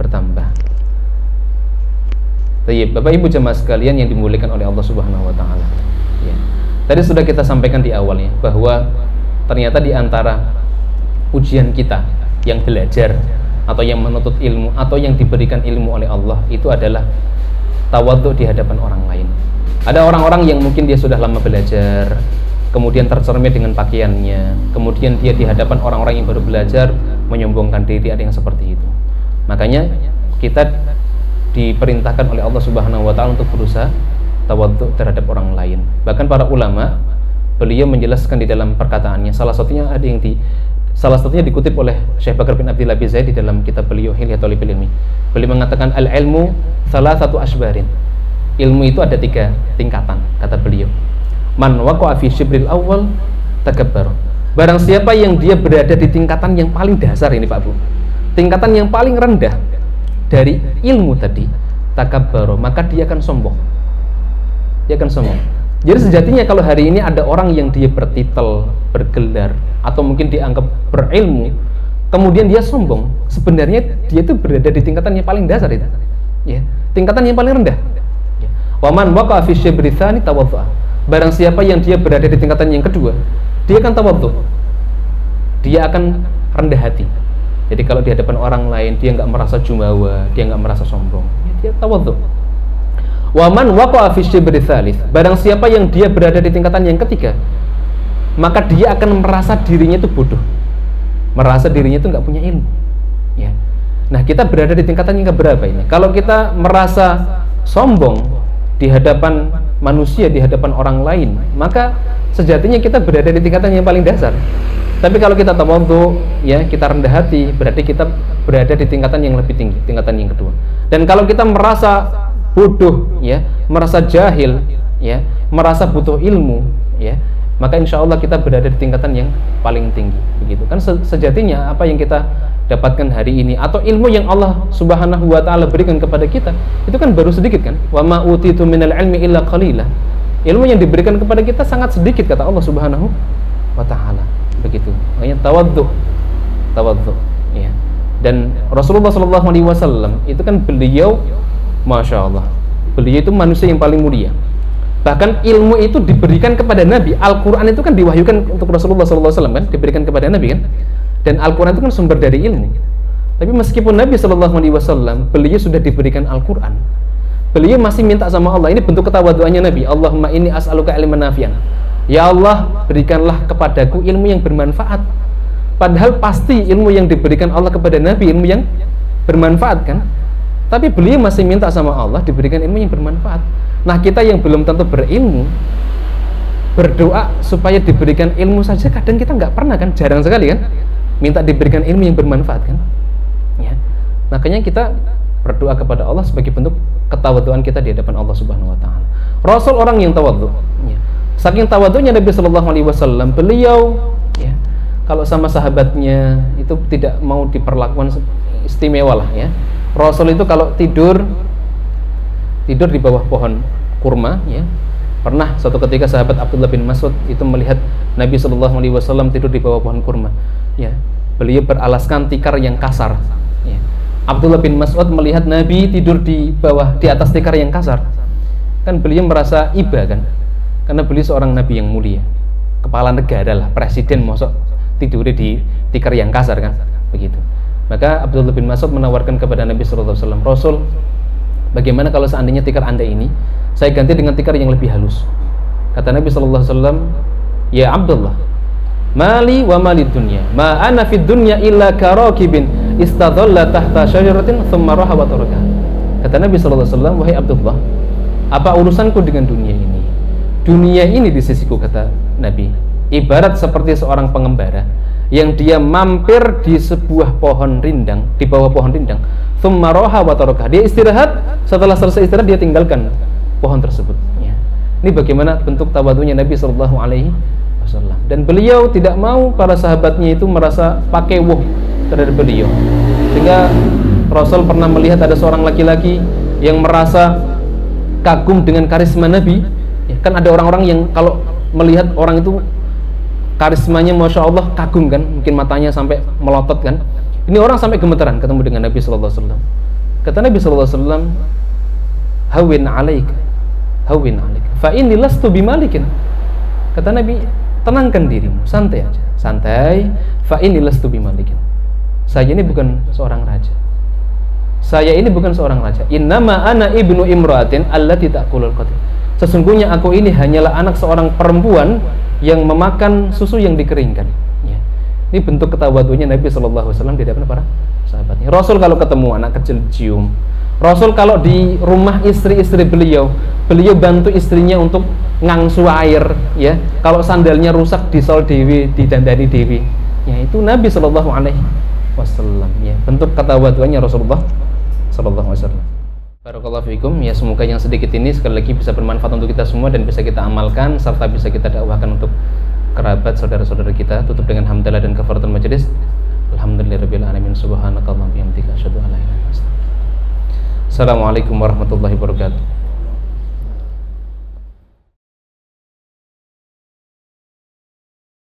bertambah. Baik, Bapak Ibu jemaah sekalian yang dimuliakan oleh Allah Subhanahu wa Ta'ala, ya. Tadi sudah kita sampaikan di awal, ya, bahwa ternyata di antara ujian kita yang belajar atau yang menuntut ilmu atau yang diberikan ilmu oleh Allah itu adalah tawadhu di hadapan orang lain. Ada orang-orang yang mungkin dia sudah lama belajar, kemudian tercermin dengan pakaiannya, kemudian dia di hadapan orang-orang yang baru belajar menyombongkan diri, ada yang seperti itu. Makanya kita diperintahkan oleh Allah Subhanahu wa Ta'ala untuk berusaha tawadhu terhadap orang lain. Bahkan para ulama, beliau menjelaskan di dalam perkataannya, salah satunya dikutip oleh Syekh Bakar bin Abdillah bin Zaid di dalam kitab beliau Hilyatul Ilmi. Beliau mengatakan al-ilmu salasatu asbarin. Ilmu itu ada 3 tingkatan, kata beliau. Man waqa'a fi syibril awwal takabbar. Barang siapa yang dia berada di tingkatan yang paling dasar ini Pak Bu, tingkatan yang paling rendah, dari ilmu tadi, takabbaro, maka dia akan sombong. Dia akan sombong. Jadi sejatinya kalau hari ini ada orang yang dia bertitel, bergelar, atau mungkin dianggap berilmu, kemudian dia sombong, sebenarnya dia itu berada di tingkatan yang paling dasar itu, ya, tingkatan yang paling rendah. Waman waqa'a fi syibri tsani tawaddu'a. Barang siapa yang dia berada di tingkatan yang kedua, dia akan tawaddu. Dia akan rendah hati. Jadi kalau di hadapan orang lain dia nggak merasa jumawa, dia nggak merasa sombong, ya, dia tawaddu. Waman waqa'a fi syibri tsalits. Barang siapa yang dia berada di tingkatan yang ketiga, maka dia akan merasa dirinya itu bodoh, merasa dirinya itu nggak punya ilmu, ya. Nah, kita berada di tingkatan yang keberapa ini? Kalau kita merasa sombong di hadapan manusia, di hadapan orang lain, maka sejatinya kita berada di tingkatan yang paling dasar. Tapi kalau kita tawadhu, ya, kita rendah hati, berarti kita berada di tingkatan yang lebih tinggi, tingkatan yang kedua. Dan kalau kita merasa bodoh, ya, merasa jahil, ya, merasa butuh ilmu, ya, maka insya Allah kita berada di tingkatan yang paling tinggi, begitu kan. Sejatinya apa yang kita dapatkan hari ini atau ilmu yang Allah Subhanahu wa taala berikan kepada kita itu kan baru sedikit kan. Wa ma utitu minal ilmi illa qalila. Ilmu yang diberikan kepada kita sangat sedikit kata Allah Subhanahu wa taala, begitu. Makanya tawadhu, ya. Dan Rasulullah sallallahu alaihi wasallam itu kan beliau, masya Allah, beliau itu manusia yang paling mulia. Bahkan ilmu itu diberikan kepada Nabi. Al-Quran itu kan diwahyukan untuk Rasulullah SAW kan, diberikan kepada Nabi kan. Dan Al-Quran itu kan sumber dari ilmu. Tapi meskipun Nabi SAW, beliau sudah diberikan Al-Quran, beliau masih minta sama Allah. Ini bentuk ketawaduannya Nabi. Allahumma inni as'aluka ilman nafi'an. Ya Allah, berikanlah kepadaku ilmu yang bermanfaat. Padahal pasti ilmu yang diberikan Allah kepada Nabi ilmu yang bermanfaat kan. Tapi beliau masih minta sama Allah diberikan ilmu yang bermanfaat. Nah, kita yang belum tentu berilmu, berdoa supaya diberikan ilmu saja kadang kita nggak pernah kan, jarang sekali kan, minta diberikan ilmu yang bermanfaat kan, ya. Makanya kita berdoa kepada Allah sebagai bentuk ketawaduan kita di hadapan Allah Subhanahu Wa Taala. Rasul orang yang tawadhu, ya. Saking tawadhunya Nabi Shallallahu Alaihi Wasallam, beliau, ya, kalau sama sahabatnya itu tidak mau diperlakukan istimewa lah, ya. Rasul itu kalau tidur di bawah pohon kurma, ya. Pernah suatu ketika sahabat Abdullah bin Mas'ud itu melihat Nabi Shallallahu Alaihi Wasallam tidur di bawah pohon kurma, ya. Beliau beralaskan tikar yang kasar, ya. Abdullah bin Mas'ud melihat Nabi tidur di atas tikar yang kasar, kan beliau merasa iba kan, karena beliau seorang Nabi yang mulia, kepala negara lah, presiden, mosok tidur di tikar yang kasar kan, begitu. Maka Abdullah bin Mas'ud menawarkan kepada Nabi Shallallahu Alaihi Wasallam, Rasul, bagaimana kalau seandainya tikar Anda ini saya ganti dengan tikar yang lebih halus? Kata Nabi Sallallahu Alaihi Wasallam, ya Abdullah, mali wa mali dunya, ma ana fid dunya illa karakibin istadalla tahta syajaratin thumma raha wa taraka. Kata Nabi Sallallahu Alaihi Wasallam, wahai Abdullah, apa urusanku dengan dunia ini? Dunia ini di sisiku, kata Nabi, ibarat seperti seorang pengembara yang dia mampir di sebuah pohon rindang, di bawah pohon rindang, thumma raha wa taraka. Dia istirahat, setelah selesai istirahat dia tinggalkan pohon tersebut, ya. Ini bagaimana bentuk tawadhunya Nabi Sallallahu Alaihi Wasallam. Dan beliau tidak mau para sahabatnya itu merasa pakai wuh terhadap beliau, sehingga Rasul pernah melihat ada seorang laki-laki yang merasa kagum dengan karisma Nabi, ya. Kan ada orang-orang yang kalau melihat orang itu karismanya masya Allah kagum kan, mungkin matanya sampai melotot kan. Ini orang sampai gemeteran ketemu dengan Nabi Sallallahu Alaihi Wasallam. Kata Nabi Sallallahu Alaihi Wasallam, hawin alaik, fa inni lastu bimalikin. Kata Nabi, tenangkan dirimu, santai aja, santai. Fa inni lastu bimalikin. Saya ini bukan seorang raja. Saya ini bukan seorang raja. Innama ana ibnu imra'atin allati ta'kulul qatil. Sesungguhnya aku ini hanyalah anak seorang perempuan yang memakan susu yang dikeringkan, ya. Ini bentuk ketawadhunya Nabi Sallallahu Alaihi Wasallam di hadapan para sahabatnya. Rasul kalau ketemu anak kecil cium. Rasul kalau di rumah istri-istri beliau bantu istrinya untuk ngangsu air, ya. Kalau sandalnya rusak disol dewi, didandani dewi, ya. Itu Nabi Sallallahu Alaihi Wasallam, ya. Bentuk ketawadhuannya Rasulullah Sallallahu Alaihi Wasallam. Barakallahu fikum, ya, semoga yang sedikit ini sekali lagi bisa bermanfaat untuk kita semua dan bisa kita amalkan serta bisa kita dakwahkan untuk kerabat saudara-saudara kita. Tutup dengan hamdalah dan kafaratul majelis. Alhamdulillahirabbil alamin, subhanakallahumma wa bihamdika asyhadu an la ilaha illa anta Assalamualaikum warahmatullahi wabarakatuh.